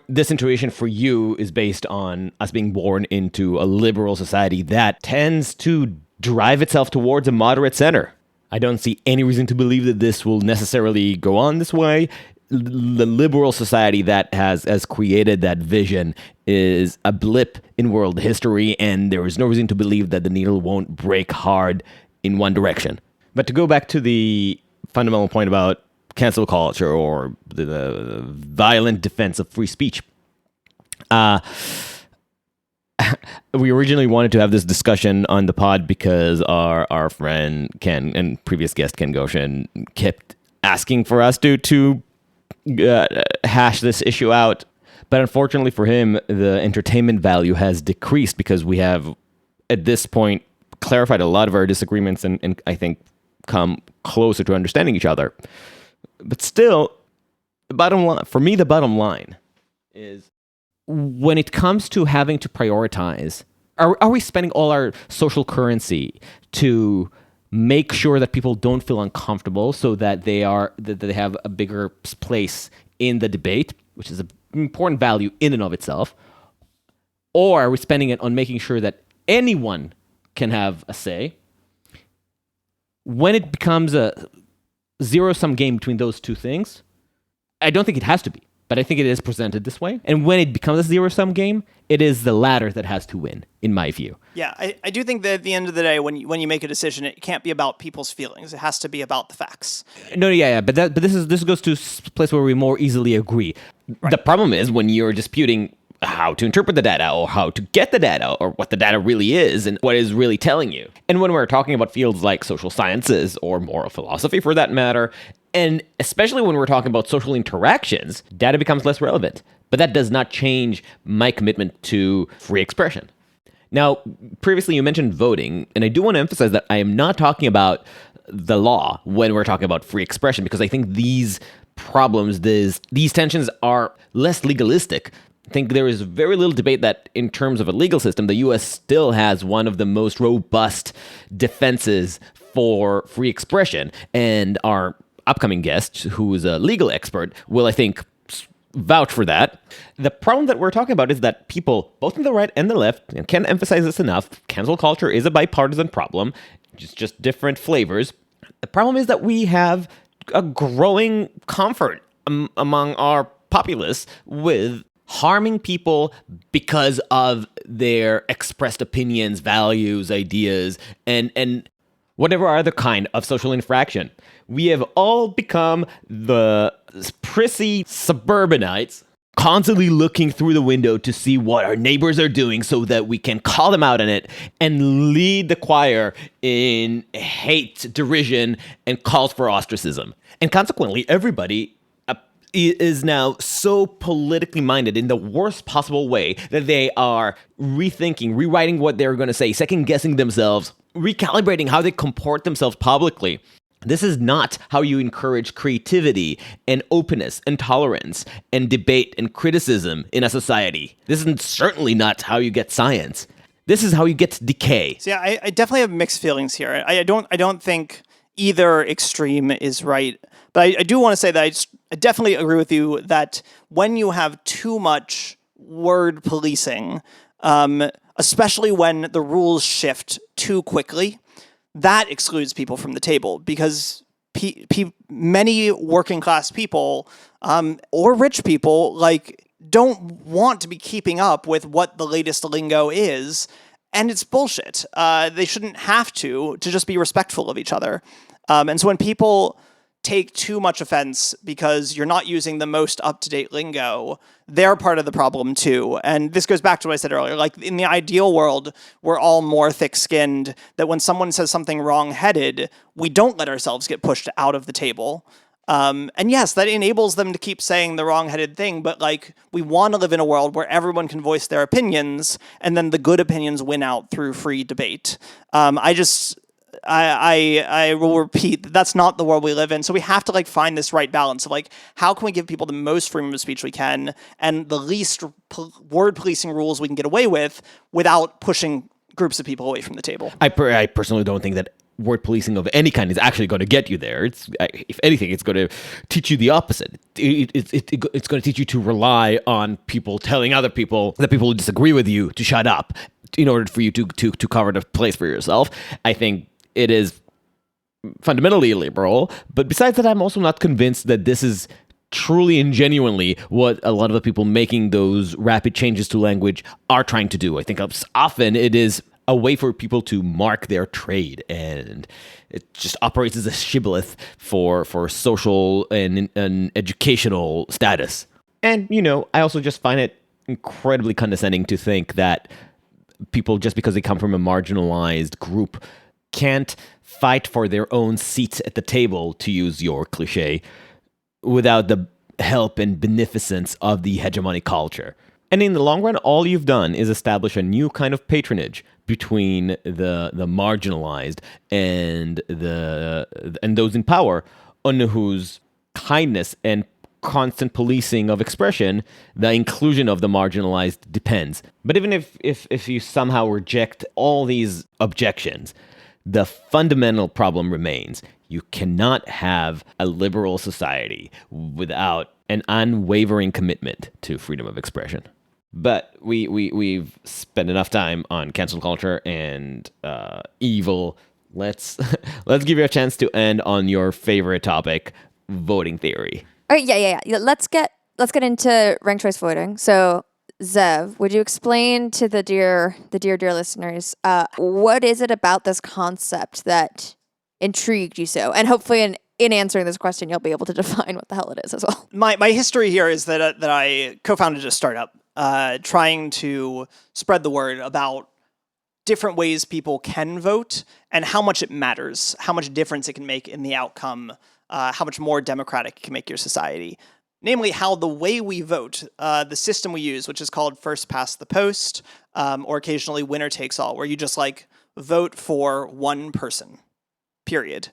This intuition for you is based on us being born into a liberal society that tends to drive itself towards a moderate center. I don't see any reason to believe that this will necessarily go on this way. The liberal society that has created that vision is a blip in world history, and there is no reason to believe that the needle won't break hard in one direction. But to go back to the fundamental point about cancel culture or the violent defense of free speech. We originally wanted to have this discussion on the pod because our friend Ken and previous guest Ken Goshen kept asking for us to hash this issue out. But unfortunately for him, the entertainment value has decreased because we have, at this point, clarified a lot of our disagreements and I think come closer to understanding each other. But still, the bottom line is, when it comes to having to prioritize, are we spending all our social currency to make sure that people don't feel uncomfortable so that they have a bigger place in the debate, which is an important value in and of itself? Or are we spending it on making sure that anyone can have a say? When it becomes a zero-sum game between those two things, I don't think it has to be, but I think it is presented this way. And when it becomes a zero-sum game, it is the latter that has to win, in my view. Yeah, I do think that at the end of the day, when you make a decision, it can't be about people's feelings. It has to be about the facts. No, yeah, but this goes to a place where we more easily agree. Right. The problem is when you're disputing how to interpret the data or how to get the data or what the data really is and what is really telling you. And when we're talking about fields like social sciences or moral philosophy for that matter, and especially when we're talking about social interactions, data becomes less relevant. But that does not change my commitment to free expression. Now, previously you mentioned voting, and I do want to emphasize that I am not talking about the law when we're talking about free expression, because I think these problems, these tensions are less legalistic. I think there is very little debate that in terms of a legal system, the U.S. still has one of the most robust defenses for free expression. And our upcoming guest, who is a legal expert, will, I think, vouch for that. The problem that we're talking about is that people, both on the right and the left, and can't emphasize this enough, cancel culture is a bipartisan problem, just different flavors. The problem is that we have a growing comfort among our populace with harming people because of their expressed opinions, values, ideas, and whatever other kind of social infraction. We have all become the prissy suburbanites, constantly looking through the window to see what our neighbors are doing so that we can call them out on it and lead the choir in hate, derision, and calls for ostracism. And consequently, everybody is now so politically minded in the worst possible way that they are rethinking, rewriting what they're going to say, second-guessing themselves, recalibrating how they comport themselves publicly. This is not how you encourage creativity and openness and tolerance and debate and criticism in a society. This is certainly not how you get science. This is how you get decay. So yeah, I definitely have mixed feelings here. I don't think either extreme is right. But I do want to say that I definitely agree with you that when you have too much word policing, especially when the rules shift too quickly, that excludes people from the table because many working class people or rich people don't want to be keeping up with what the latest lingo is, and it's bullshit. They shouldn't have to just be respectful of each other. And so when people take too much offense because you're not using the most up-to-date lingo, they're part of the problem too. And this goes back to what I said earlier. Like in the ideal world, we're all more thick-skinned, that when someone says something wrong-headed, we don't let ourselves get pushed out of the table. And yes, that enables them to keep saying the wrong-headed thing, but we want to live in a world where everyone can voice their opinions, and then the good opinions win out through free debate. I will repeat that that's not the world we live in. So we have to find this right balance of how can we give people the most freedom of speech we can and the least word policing rules we can get away with without pushing groups of people away from the table. I personally don't think that word policing of any kind is actually going to get you there. If anything, it's going to teach you the opposite. It's going to teach you to rely on people telling other people, the people who disagree with you, to shut up in order for you to cover the place for yourself. I think it is fundamentally illiberal, but besides that, I'm also not convinced that this is truly and genuinely what a lot of the people making those rapid changes to language are trying to do. I think often it is a way for people to mark their trade, and it just operates as a shibboleth for social and educational status. And, I also just find it incredibly condescending to think that people, just because they come from a marginalized group, can't fight for their own seats at the table, to use your cliche, without the help and beneficence of the hegemonic culture. And in the long run, all you've done is establish a new kind of patronage between the marginalized and those in power, on whose kindness and constant policing of expression the inclusion of the marginalized depends. But even if you somehow reject all these objections, the fundamental problem remains. You cannot have a liberal society without an unwavering commitment to freedom of expression. But we've spent enough time on cancel culture and evil. Let's give you a chance to end on your favorite topic, voting theory. All right, yeah. Let's get into ranked choice voting. So, Zev, would you explain to the dear listeners what is it about this concept that intrigued you so? And hopefully, in answering this question, you'll be able to define what the hell it is as well. My history here is that I co-founded a startup trying to spread the word about different ways people can vote and how much it matters, how much difference it can make in the outcome, how much more democratic it can make your society. Namely, how the way we vote, the system we use, which is called first past the post, or occasionally winner takes all, where you just vote for one person, period,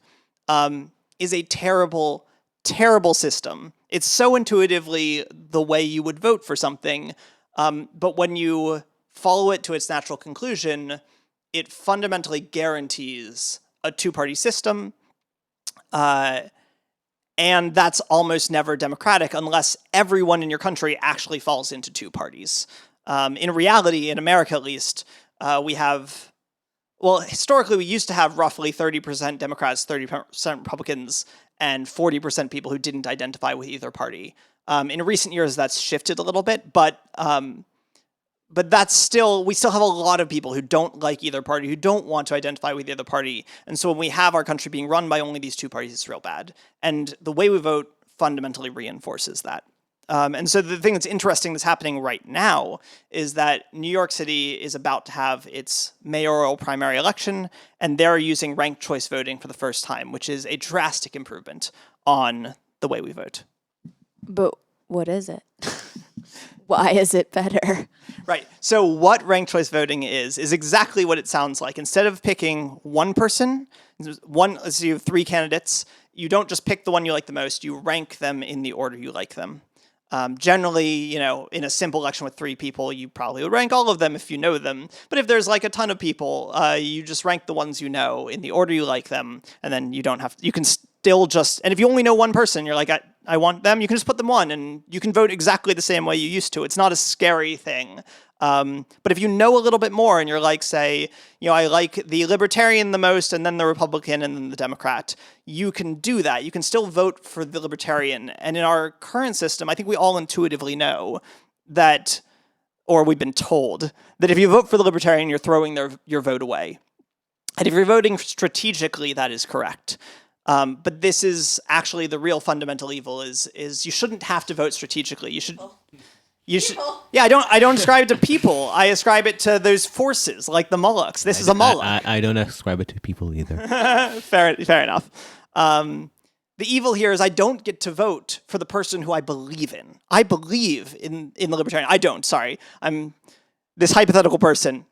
is a terrible, terrible system. It's so intuitively the way you would vote for something, but when you follow it to its natural conclusion, it fundamentally guarantees a two-party system, And that's almost never democratic unless everyone in your country actually falls into two parties. In reality, in America at least, we have, well, historically we used to have roughly 30% Democrats, 30% Republicans, and 40% people who didn't identify with either party. In recent years, that's shifted a little bit, but that's still, we still have a lot of people who don't like either party, who don't want to identify with the other party. And so when we have our country being run by only these two parties, it's real bad. And the way we vote fundamentally reinforces that. And so the thing that's interesting that's happening right now is that New York City is about to have its mayoral primary election, and they're using ranked choice voting for the first time, which is a drastic improvement on the way we vote. But what is it? Why is it better? Right. So what ranked choice voting is exactly what it sounds like. Instead of picking one person, so you have three candidates, you don't just pick the one you like the most, you rank them in the order you like them. Generally, in a simple election with three people, you probably would rank all of them if you know them. But if there's like a ton of people, you just rank the ones you know in the order you like them, and then you can still just, and if you only know one person, you're like, I want them, you can just put them on, and you can vote exactly the same way you used to. It's not a scary thing. But if you know a little bit more and you're like, say, I like the Libertarian the most and then the Republican and then the Democrat, you can do that. You can still vote for the Libertarian. And in our current system, I think we all intuitively know that, or we've been told, that if you vote for the Libertarian, you're throwing your vote away. And if you're voting strategically, that is correct. But this is actually the real fundamental evil is you shouldn't have to vote strategically. You should. Yeah, I don't ascribe it to people. I ascribe it to those forces, like the Mullahs. This is a Mullah. I don't ascribe it to people either. Fair enough. The evil here is I don't get to vote for the person who I believe in. I believe in the Libertarian. I don't, sorry. I'm this hypothetical person.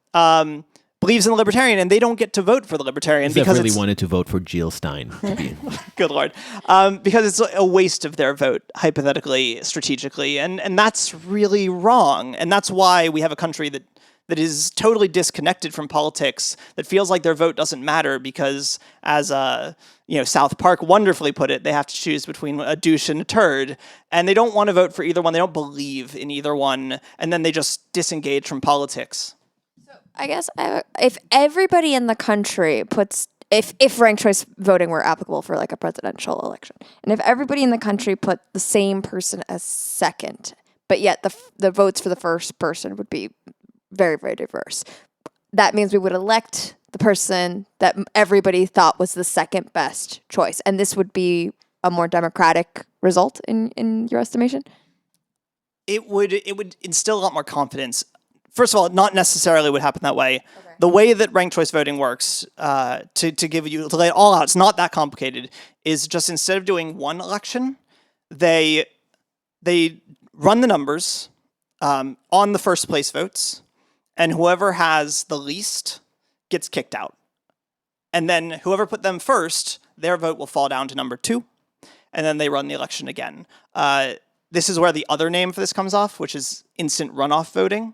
Believes in the Libertarian, and they don't get to vote for the Libertarian because really wanted to vote for Jill Stein. Good Lord. Because it's a waste of their vote, hypothetically, strategically, and that's really wrong. And that's why we have a country that is totally disconnected from politics, that feels like their vote doesn't matter because, as South Park wonderfully put it, they have to choose between a douche and a turd, and they don't want to vote for either one. They don't believe in either one, and then they just disengage from politics. I guess if everybody in the country if ranked choice voting were applicable for like a presidential election, and if everybody in the country put the same person as second, but yet the votes for the first person would be very, very diverse, that means we would elect the person that everybody thought was the second best choice, and this would be a more democratic result in your estimation? It would instill a lot more confidence. First of all, not necessarily would happen that way. Okay. The way that ranked choice voting works, to lay it all out, it's not that complicated, is just instead of doing one election, they run the numbers on the first place votes, and whoever has the least gets kicked out. And then whoever put them first, their vote will fall down to number 2, and then they run the election again. This is where the other name for this comes off, which is instant runoff voting.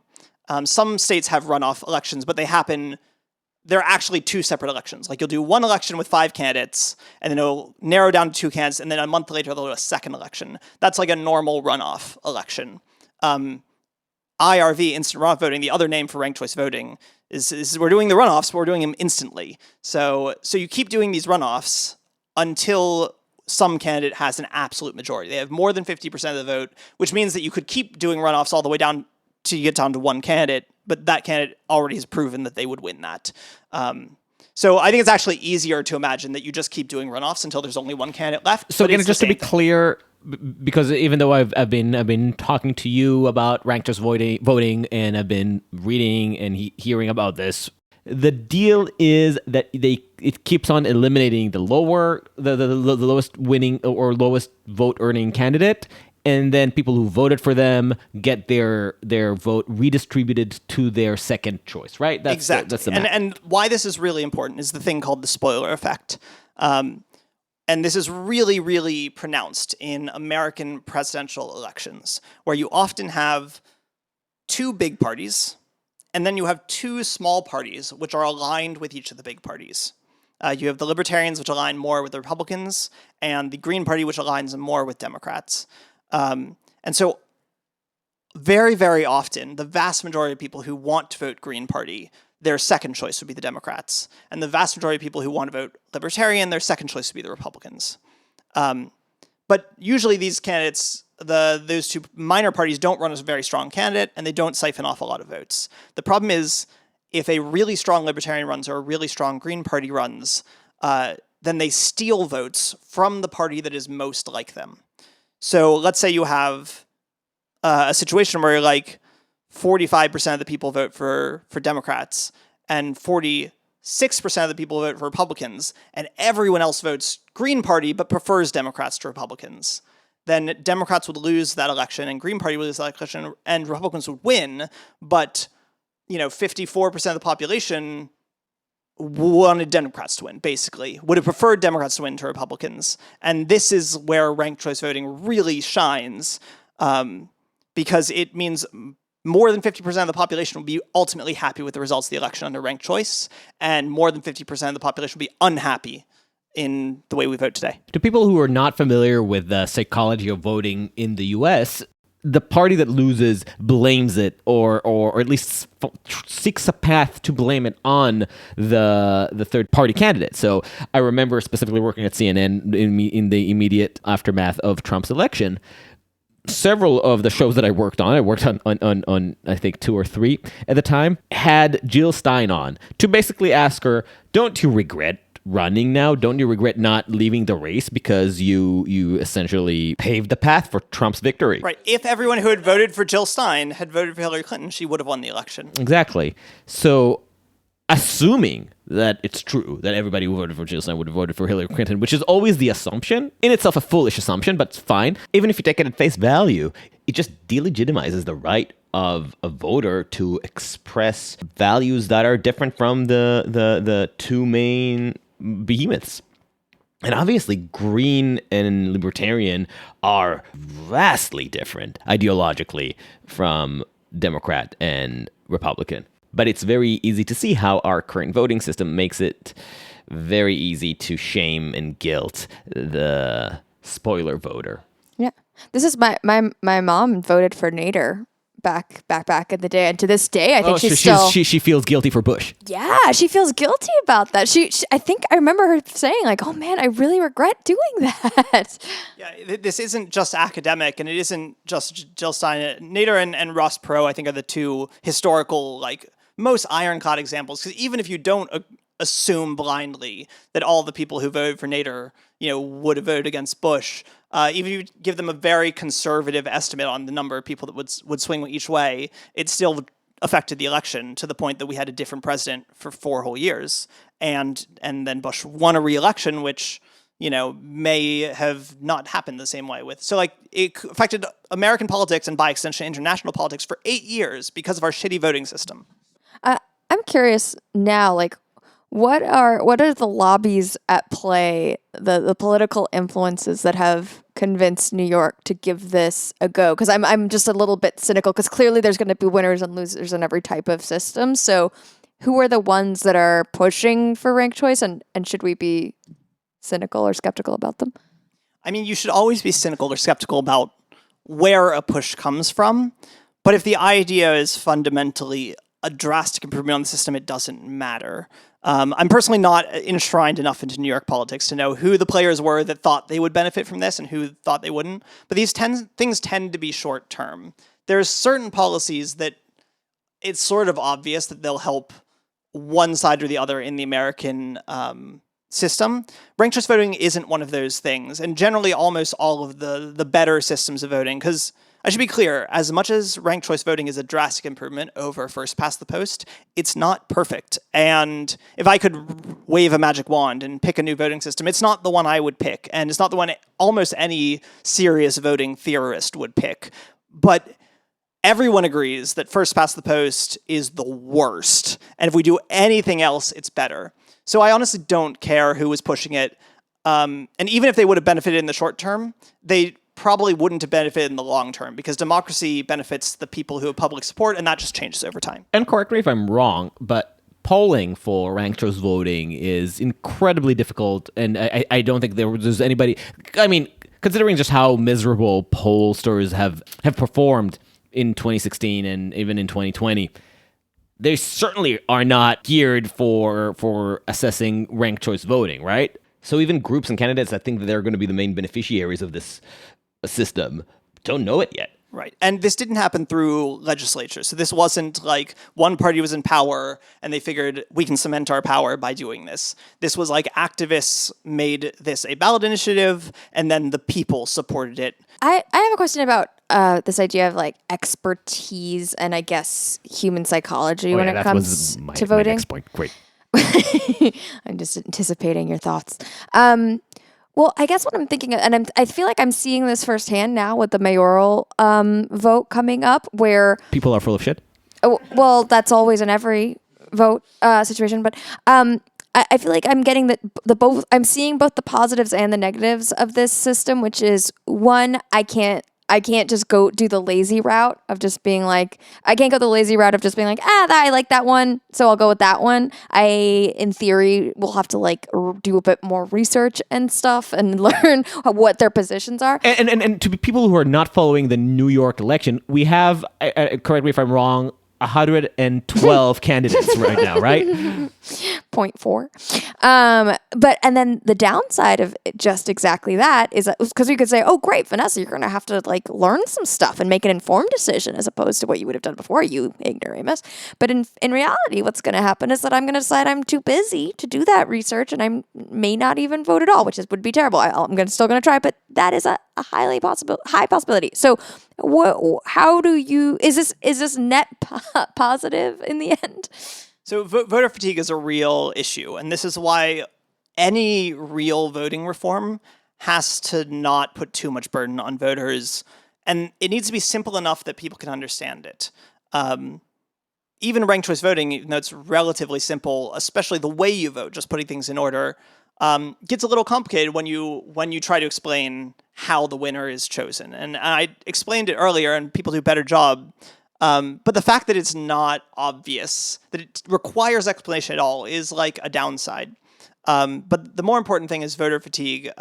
Some states have runoff elections, but they're actually 2 separate elections. Like you'll do one election with 5 candidates, and then it'll narrow down to 2 candidates, and then a month later they'll do a second election. That's like a normal runoff election. IRV, instant runoff voting, the other name for ranked choice voting, is we're doing the runoffs, but we're doing them instantly. So you keep doing these runoffs until some candidate has an absolute majority. They have more than 50% of the vote, which means that you could keep doing runoffs all the way down to get down to one candidate, but that candidate already has proven that they would win that. So I think it's actually easier to imagine that you just keep doing runoffs until there's only one candidate left. So again, just to be clear, because even though I've been talking to you about ranked choice voting, and I've been reading and hearing about this, the deal is that it keeps on eliminating the lowest winning or lowest vote earning candidate. And then people who voted for them get their vote redistributed to their second choice, right? Exactly. That's the and why this is really important is the thing called the spoiler effect. And this is really, really pronounced in American presidential elections, where you often have 2 big parties, and then you have 2 small parties, which are aligned with each of the big parties. You have the Libertarians, which align more with the Republicans, and the Green Party, which aligns more with Democrats. And so very, very often, the vast majority of people who want to vote Green Party, their second choice would be the Democrats. And the vast majority of people who want to vote Libertarian, their second choice would be the Republicans. But usually these candidates, those two minor parties don't run as a very strong candidate, and they don't siphon off a lot of votes. The problem is, if a really strong Libertarian runs or a really strong Green Party runs, then they steal votes from the party that is most like them. So let's say you have a situation where like 45% of the people vote for Democrats and 46% of the people vote for Republicans, and everyone else votes Green Party but prefers Democrats to Republicans. Then Democrats would lose that election and Green Party would lose that election and Republicans would win, but 54% of the population wanted Democrats to win, basically. Would have preferred Democrats to win to Republicans. And this is where ranked choice voting really shines, because it means more than 50% of the population will be ultimately happy with the results of the election under ranked choice, and more than 50% of the population will be unhappy in the way we vote today. To people who are not familiar with the psychology of voting in the US, the party that loses blames it or at least seeks a path to blame it on the third party candidate. So I remember specifically working at CNN in the immediate aftermath of Trump's election. Several of the shows that I worked on I think 2 or 3 at the time, had Jill Stein on to basically ask her, don't you regret running now? Don't you regret not leaving the race because you essentially paved the path for Trump's victory? Right. If everyone who had voted for Jill Stein had voted for Hillary Clinton, she would have won the election. Exactly. So assuming that it's true that everybody who voted for Jill Stein would have voted for Hillary Clinton, which is always the assumption, in itself a foolish assumption, but it's fine. Even if you take it at face value, it just delegitimizes the right of a voter to express values that are different from the two main behemoths. And obviously, Green and Libertarian are vastly different ideologically from Democrat and Republican. But it's very easy to see how our current voting system makes it very easy to shame and guilt the spoiler voter. Yeah. This is my mom voted for Nader back in the day, and to this day I think she feels guilty for Bush. Yeah, she feels guilty about that. She I think I remember her saying like, "Oh man, I really regret doing that." Yeah, this isn't just academic, and it isn't just Jill Stein. Nader and Ross Perot, I think, are the two historical most ironclad examples. Because even if you don't assume blindly that all the people who voted for Nader, would have voted against Bush, even if you give them a very conservative estimate on the number of people that would swing each way, it still affected the election to the point that we had a different president for 4 whole years, and then Bush won a re-election, which may have not happened the same way with. So it affected American politics and by extension international politics for 8 years because of our shitty voting system. I'm curious now, what are the lobbies at play, the political influences that have convinced New York to give this a go? Because I'm just a little bit cynical, because clearly there's going to be winners and losers in every type of system. So who are the ones that are pushing for ranked choice, and should we be cynical or skeptical about them? I mean, you should always be cynical or skeptical about where a push comes from. But if the idea is fundamentally a drastic improvement on the system, it doesn't matter. I'm personally not enshrined enough into New York politics to know who the players were that thought they would benefit from this and who thought they wouldn't. But these things tend to be short term. There's certain policies that it's sort of obvious that they'll help one side or the other in the American system. Ranked choice voting isn't one of those things. And generally, almost all of the better systems of voting, because I should be clear, as much as ranked choice voting is a drastic improvement over first past the post, it's not perfect. And if I could wave a magic wand and pick a new voting system, it's not the one I would pick. And it's not the one almost any serious voting theorist would pick. But everyone agrees that first past the post is the worst. And if we do anything else, it's better. So I honestly don't care who was pushing it. And even if they would have benefited in the short term, they probably wouldn't have benefited in the long term, because democracy benefits the people who have public support, and that just changes over time. And correct me if I'm wrong, but polling for ranked choice voting is incredibly difficult, and I don't think there's anybody. I mean, considering just how miserable pollsters have performed in 2016 and even in 2020, they certainly are not geared for assessing ranked choice voting, right? So even groups and candidates that think that they're going to be the main beneficiaries of this system don't know it yet. Right. And this didn't happen through legislature. So this wasn't like one party was in power and they figured we can cement our power by doing this. This was like activists made this a ballot initiative and then the people supported it. I have a question about this idea of like expertise and I guess human psychology when it comes to voting. My next point. Great. I'm just anticipating your thoughts. Well, I guess what I'm thinking, and I feel like I'm seeing this firsthand now with the mayoral vote coming up, where people are full of shit. Well, that's always in every vote situation, but I feel like I'm getting the both. I'm seeing both the positives and the negatives of this system, which is one, I can't just go do the lazy route of just being like, I can't go the lazy route of just being like, I like that one, so I'll go with that one. I, in theory, will have to like do a bit more research and stuff and learn what their positions are. And to people who are not following the New York election, we have, correct me if I'm wrong, 112 candidates right now, right? 0.4. But and then the downside of just exactly that is because you could say, oh, great, Vanessa, you're going to have to like learn some stuff and make an informed decision as opposed to what you would have done before, you ignoramus. But in reality, what's going to happen is that I'm going to decide I'm too busy to do that research and I may not even vote at all, which would be terrible. I'm still going to try, but that is a high possibility. So how do you, is this net positive in the end? So voter fatigue is a real issue, and this is why any real voting reform has to not put too much burden on voters, and it needs to be simple enough that people can understand it. Even ranked choice voting, even though it's relatively simple, especially the way you vote, just putting things in order, gets a little complicated when you try to explain how the winner is chosen. And I explained it earlier, and people do a better job. But the fact that it's not obvious, that it requires explanation at all, is like a downside. But the more important thing is voter fatigue.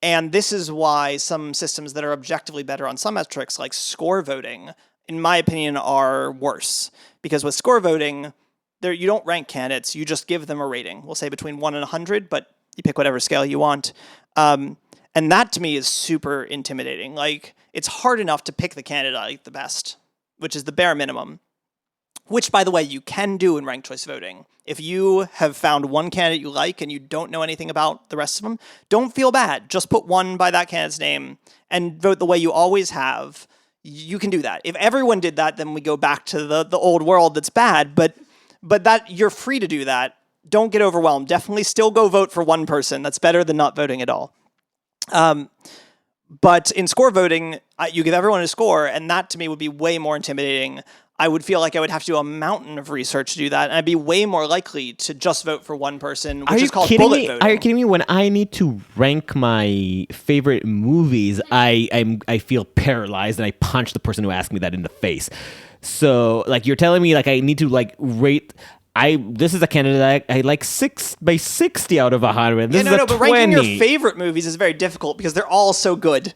And this is why some systems that are objectively better on some metrics, like score voting, in my opinion, are worse. Because with score voting, you don't rank candidates, you just give them a rating. We'll say between 1 and 100, but you pick whatever scale you want. And that, to me, is super intimidating. Like, it's hard enough to pick the candidate I like the best, which is the bare minimum, which, by the way, you can do in ranked choice voting. If you have found one candidate you like and you don't know anything about the rest of them, don't feel bad. Just put one by that candidate's name and vote the way you always have. You can do that. If everyone did that, then we go back to the old world that's bad, but that you're free to do that. Don't get overwhelmed. Definitely still go vote for one person. That's better than not voting at all. But in score voting, you give everyone a score, and that to me would be way more intimidating. I would feel like I would have to do a mountain of research to do that, and I'd be way more likely to just vote for one person, which is called bullet voting. Are you kidding me? When I need to rank my favorite movies, I feel paralyzed, and I punch the person who asked me that in the face. So, like, you're telling me, like, I need to, like, rate... This is a candidate I like 6 by 60 out of 100. This is a 20. But ranking your favorite movies is very difficult because they're all so good.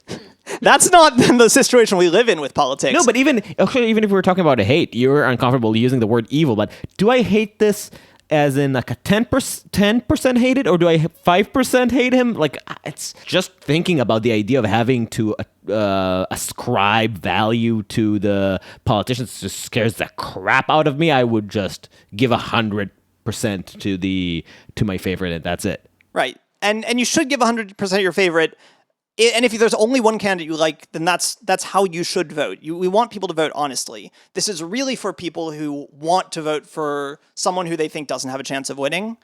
That's not the situation we live in with politics. No, but even if we were talking about a hate, you're uncomfortable using the word evil, but do I hate this as in like a 10% hate it, or do I 5% hate him? Like, it's just thinking about the idea of having to ascribe value to the politicians just scares the crap out of me. I would just give 100% to my favorite, and that's it. Right, and you should give 100% of your favorite. And if there's only one candidate you like, then that's how you should vote. We want people to vote honestly. This is really for people who want to vote for someone who they think doesn't have a chance of winning.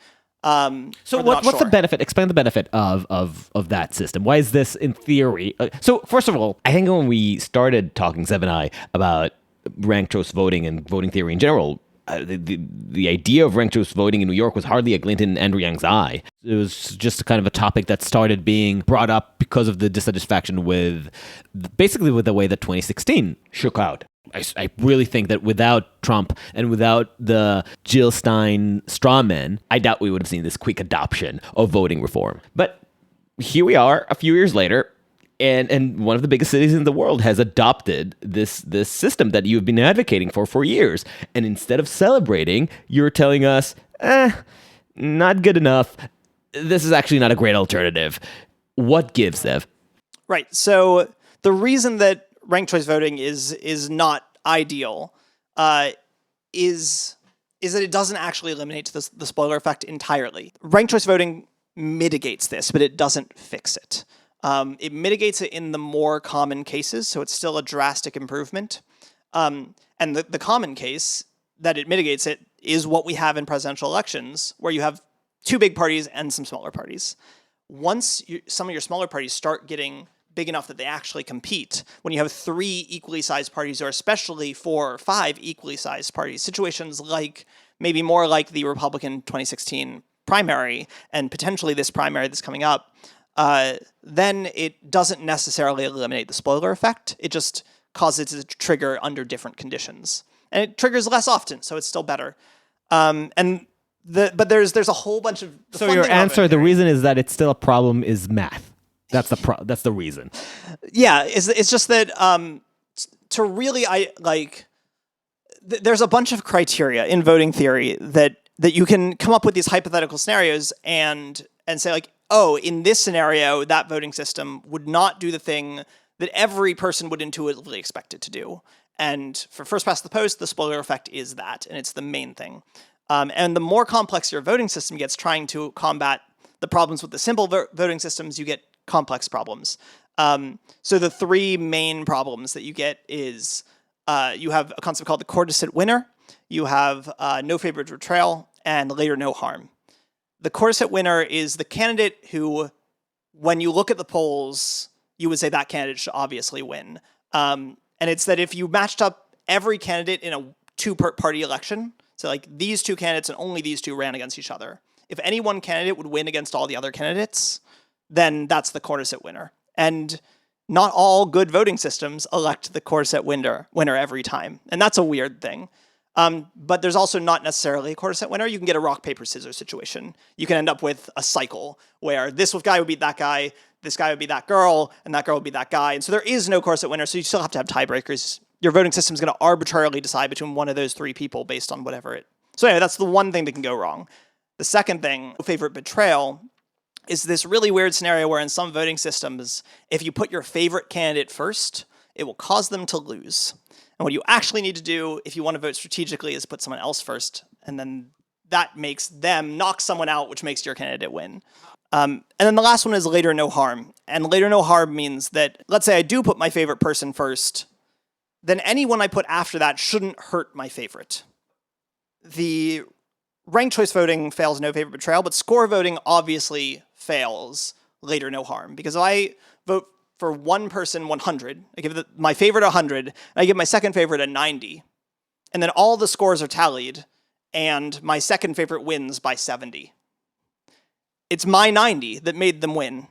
So what's the benefit? Explain the benefit of that system. Why is this in theory? So first of all, I think when we started talking, Zev and I, about ranked choice voting and voting theory in general, the idea of ranked choice voting in New York was hardly a glint in Andrew Yang's eye. It was just kind of a topic that started being brought up because of the dissatisfaction with the way that 2016 shook out. I really think that without Trump and without the Jill Stein straw men, I doubt we would have seen this quick adoption of voting reform. But here we are a few years later, and one of the biggest cities in the world has adopted this system that you've been advocating for years. And instead of celebrating, you're telling us, not good enough. This is actually not a great alternative. What gives, Zev? Right. So the reason that ranked choice voting is not ideal is that it doesn't actually eliminate the spoiler effect entirely. Ranked choice voting mitigates this, but it doesn't fix it. It mitigates it in the more common cases, so it's still a drastic improvement. And the common case that it mitigates it is what we have in presidential elections, where you have two big parties and some smaller parties. Once some of your smaller parties start getting big enough that they actually compete, when you have 3 equally sized parties, or especially 4 or 5 equally sized parties, situations like maybe more like the Republican 2016 primary and potentially this primary that's coming up, then it doesn't necessarily eliminate the spoiler effect. It just causes it to trigger under different conditions. And it triggers less often, so it's still better. But there's a whole bunch of... So your answer, the reason is that it's still a problem is math. That's the reason. Yeah, it's just that to really there's a bunch of criteria in voting theory that you can come up with these hypothetical scenarios and say like, oh, in this scenario, that voting system would not do the thing that every person would intuitively expect it to do. And for first past the post, the spoiler effect is that, and it's the main thing. And the more complex your voting system gets trying to combat the problems with the simple voting systems, you get complex problems. So the 3 main problems that you get is you have a concept called the courtesan winner, you have no favorite betrayal, and later no harm. The courtesan winner is the candidate who, when you look at the polls, you would say that candidate should obviously win. And it's that if you matched up every candidate in a 2-party election, so like these 2 candidates and only these 2 ran against each other, if any one candidate would win against all the other candidates, then that's the courtesan winner. And not all good voting systems elect the courtesan winner every time. And that's a weird thing. But there's also not necessarily a courtesan winner. You can get a rock, paper, scissors situation. You can end up with a cycle where this guy would beat that guy, this guy would be that girl, and that girl would be that guy. And so there is no courtesan winner, so you still have to have tiebreakers. Your voting system is going to arbitrarily decide between one of those 3 people based on whatever it... So anyway, that's the one thing that can go wrong. The second thing, favorite betrayal, is this really weird scenario where in some voting systems, if you put your favorite candidate first, it will cause them to lose. And what you actually need to do if you want to vote strategically is put someone else first, and then that makes them knock someone out, which makes your candidate win. And then the last one is later no harm. And later no harm means that, let's say I do put my favorite person first, then anyone I put after that shouldn't hurt my favorite. The ranked choice voting fails no favorite betrayal, but score voting obviously fails later no harm. Because if I vote for one person 100, I give my favorite 100, and I give my second favorite a 90, and then all the scores are tallied, and my second favorite wins by 70. It's my 90 that made them win.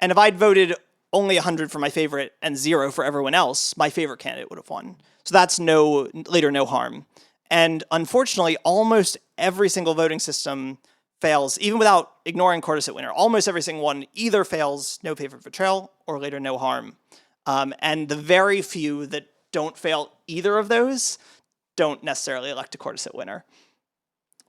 And if I'd voted only 100 for my favorite and 0 for everyone else, my favorite candidate would have won. So that's later no harm. And unfortunately, almost every single voting system fails, even without ignoring courtesan winner. Almost every single one either fails no favorite betrayal or later no harm. And the very few that don't fail either of those don't necessarily elect a courtesan winner.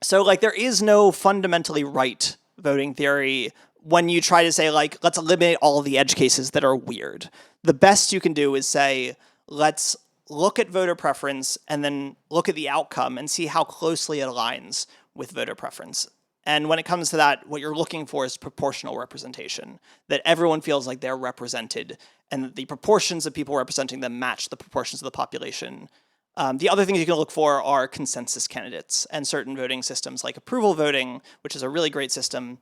So like there is no fundamentally right voting theory when you try to say like, let's eliminate all of the edge cases that are weird. The best you can do is say, let's look at voter preference and then look at the outcome and see how closely it aligns with voter preference. And when it comes to that, what you're looking for is proportional representation, that everyone feels like they're represented and that the proportions of people representing them match the proportions of the population. The other things you can look for are consensus candidates, and certain voting systems like approval voting, which is a really great system,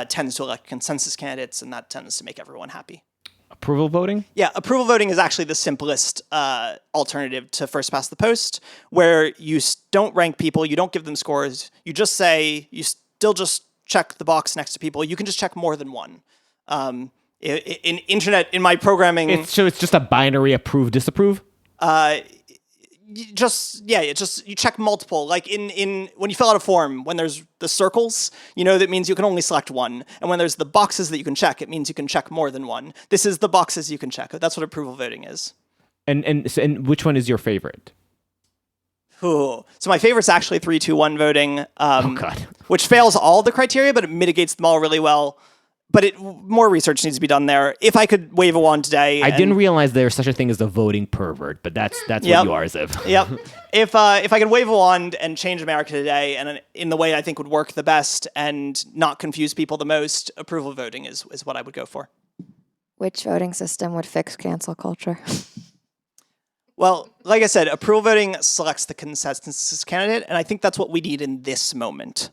tends to elect consensus candidates, and that tends to make everyone happy. Approval voting? Yeah, approval voting is actually the simplest alternative to first past the post, where you don't rank people, you don't give them scores, you just say, you still just check the box next to people. You can just check more than one. In my programming... So it's just a binary approve, disapprove? you check multiple. Like in when you fill out a form, when there's the circles, that means you can only select one. And when there's the boxes that you can check, it means you can check more than one. This is the boxes you can check. That's what approval voting is. And which one is your favorite? Ooh. So my favorite's actually 3-2-1 voting, Oh God. which fails all the criteria, but it mitigates them all really well. But more research needs to be done there. If I could wave a wand today, I didn't realize there's such a thing as the voting pervert, but that's what you are, Zev. Yep. If I could wave a wand and change America today, and in the way I think would work the best and not confuse people the most, approval voting is what I would go for. Which voting system would fix cancel culture? Well, like I said, approval voting selects the consensus candidate, and I think that's what we need in this moment.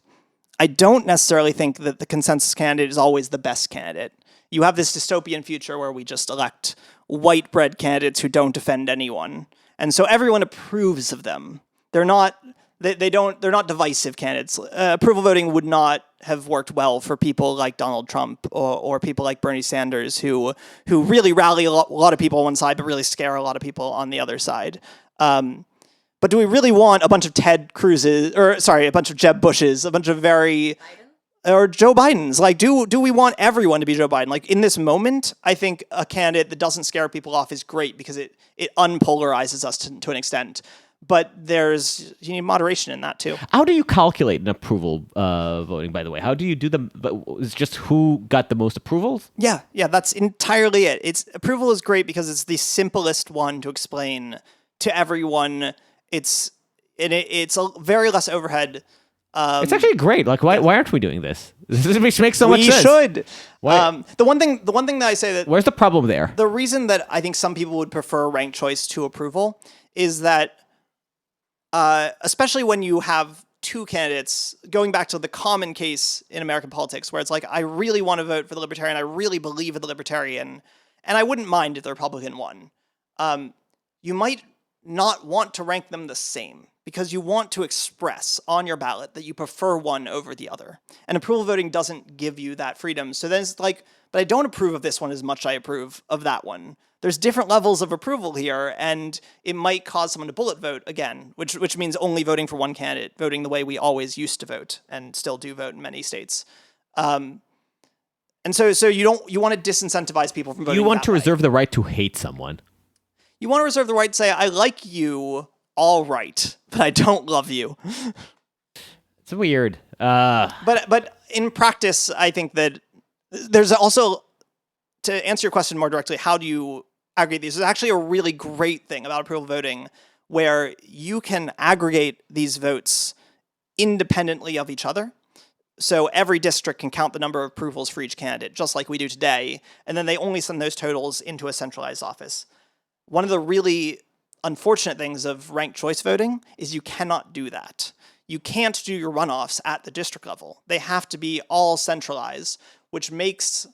I don't necessarily think that the consensus candidate is always the best candidate. You have this dystopian future where we just elect white bread candidates who don't defend anyone, and so everyone approves of them. They're not divisive candidates. Approval voting would not have worked well for people like Donald Trump or people like Bernie Sanders who really rally a lot of people on one side but really scare a lot of people on the other side. But do we really want a bunch of a bunch of Jeb Bushes, a bunch of or Joe Bidens? Like, do we want everyone to be Joe Biden? Like, in this moment, I think a candidate that doesn't scare people off is great because it unpolarizes us to an extent. But you need moderation in that too. How do you calculate an approval voting, by the way? How do you do them? It's just who got the most approvals? Yeah, that's entirely it. Approval is great because it's the simplest one to explain to everyone. It's a very less overhead. It's actually great. Like, why aren't we doing this? This makes so much sense. We should. Why? The one thing that I say that Where's the problem there? the reason that I think some people would prefer ranked choice to approval is that, especially when you have two candidates, going back to the common case in American politics, where it's like, I really want to vote for the Libertarian, I really believe in the Libertarian, and I wouldn't mind if the Republican won. You might not want to rank them the same because you want to express on your ballot that you prefer one over the other. And approval voting doesn't give you that freedom. So then it's like, but I don't approve of this one as much as I approve of that one. There's different levels of approval here, and it might cause someone to bullet vote again, which means only voting for one candidate, voting the way we always used to vote and still do vote in many states. And so you want to disincentivize people from voting. You want to way. reserve the right to hate someone. You want to reserve the right to say, I like you, all right, but I don't love you. It's weird. But in practice, I think that there's also, to answer your question more directly, how do you aggregate these? There's actually a really great thing about approval voting where you can aggregate these votes independently of each other. So every district can count the number of approvals for each candidate, just like we do today, and then they only send those totals into a centralized office. One of the really unfortunate things of ranked choice voting is you cannot do that. You can't do your runoffs at the district level. They have to be all centralized, which makes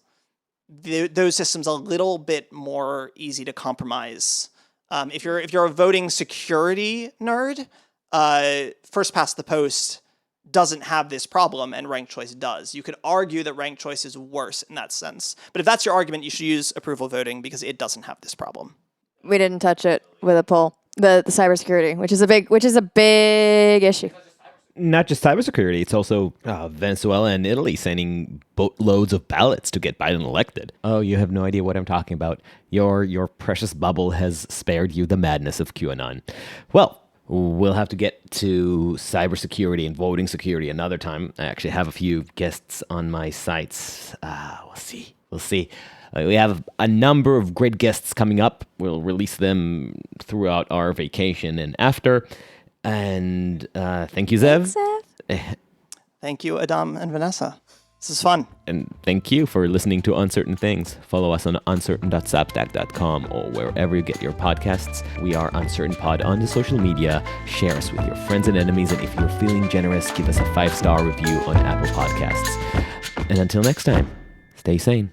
those systems a little bit more easy to compromise. If you're a voting security nerd, first past the post doesn't have this problem, and ranked choice does. You could argue that ranked choice is worse in that sense. But if that's your argument, you should use approval voting because it doesn't have this problem. We didn't touch it with a poll. The cybersecurity, which is a big issue. Not just cybersecurity, it's also Venezuela and Italy sending boatloads of ballots to get Biden elected. Oh, you have no idea what I'm talking about. Your precious bubble has spared you the madness of QAnon. Well, we'll have to get to cybersecurity and voting security another time. I actually have a few guests on my sites. We'll see. We have a number of great guests coming up. We'll release them throughout our vacation and after. And thank you, Zev. Thanks, Thank you, Adaam and Vanessa. This is fun. And thank you for listening to Uncertain Things. Follow us on uncertain.substack.com or wherever you get your podcasts. We are Uncertain Pod on the social media. Share us with your friends and enemies. And if you're feeling generous, give us a 5-star review on Apple Podcasts. And until next time, stay sane.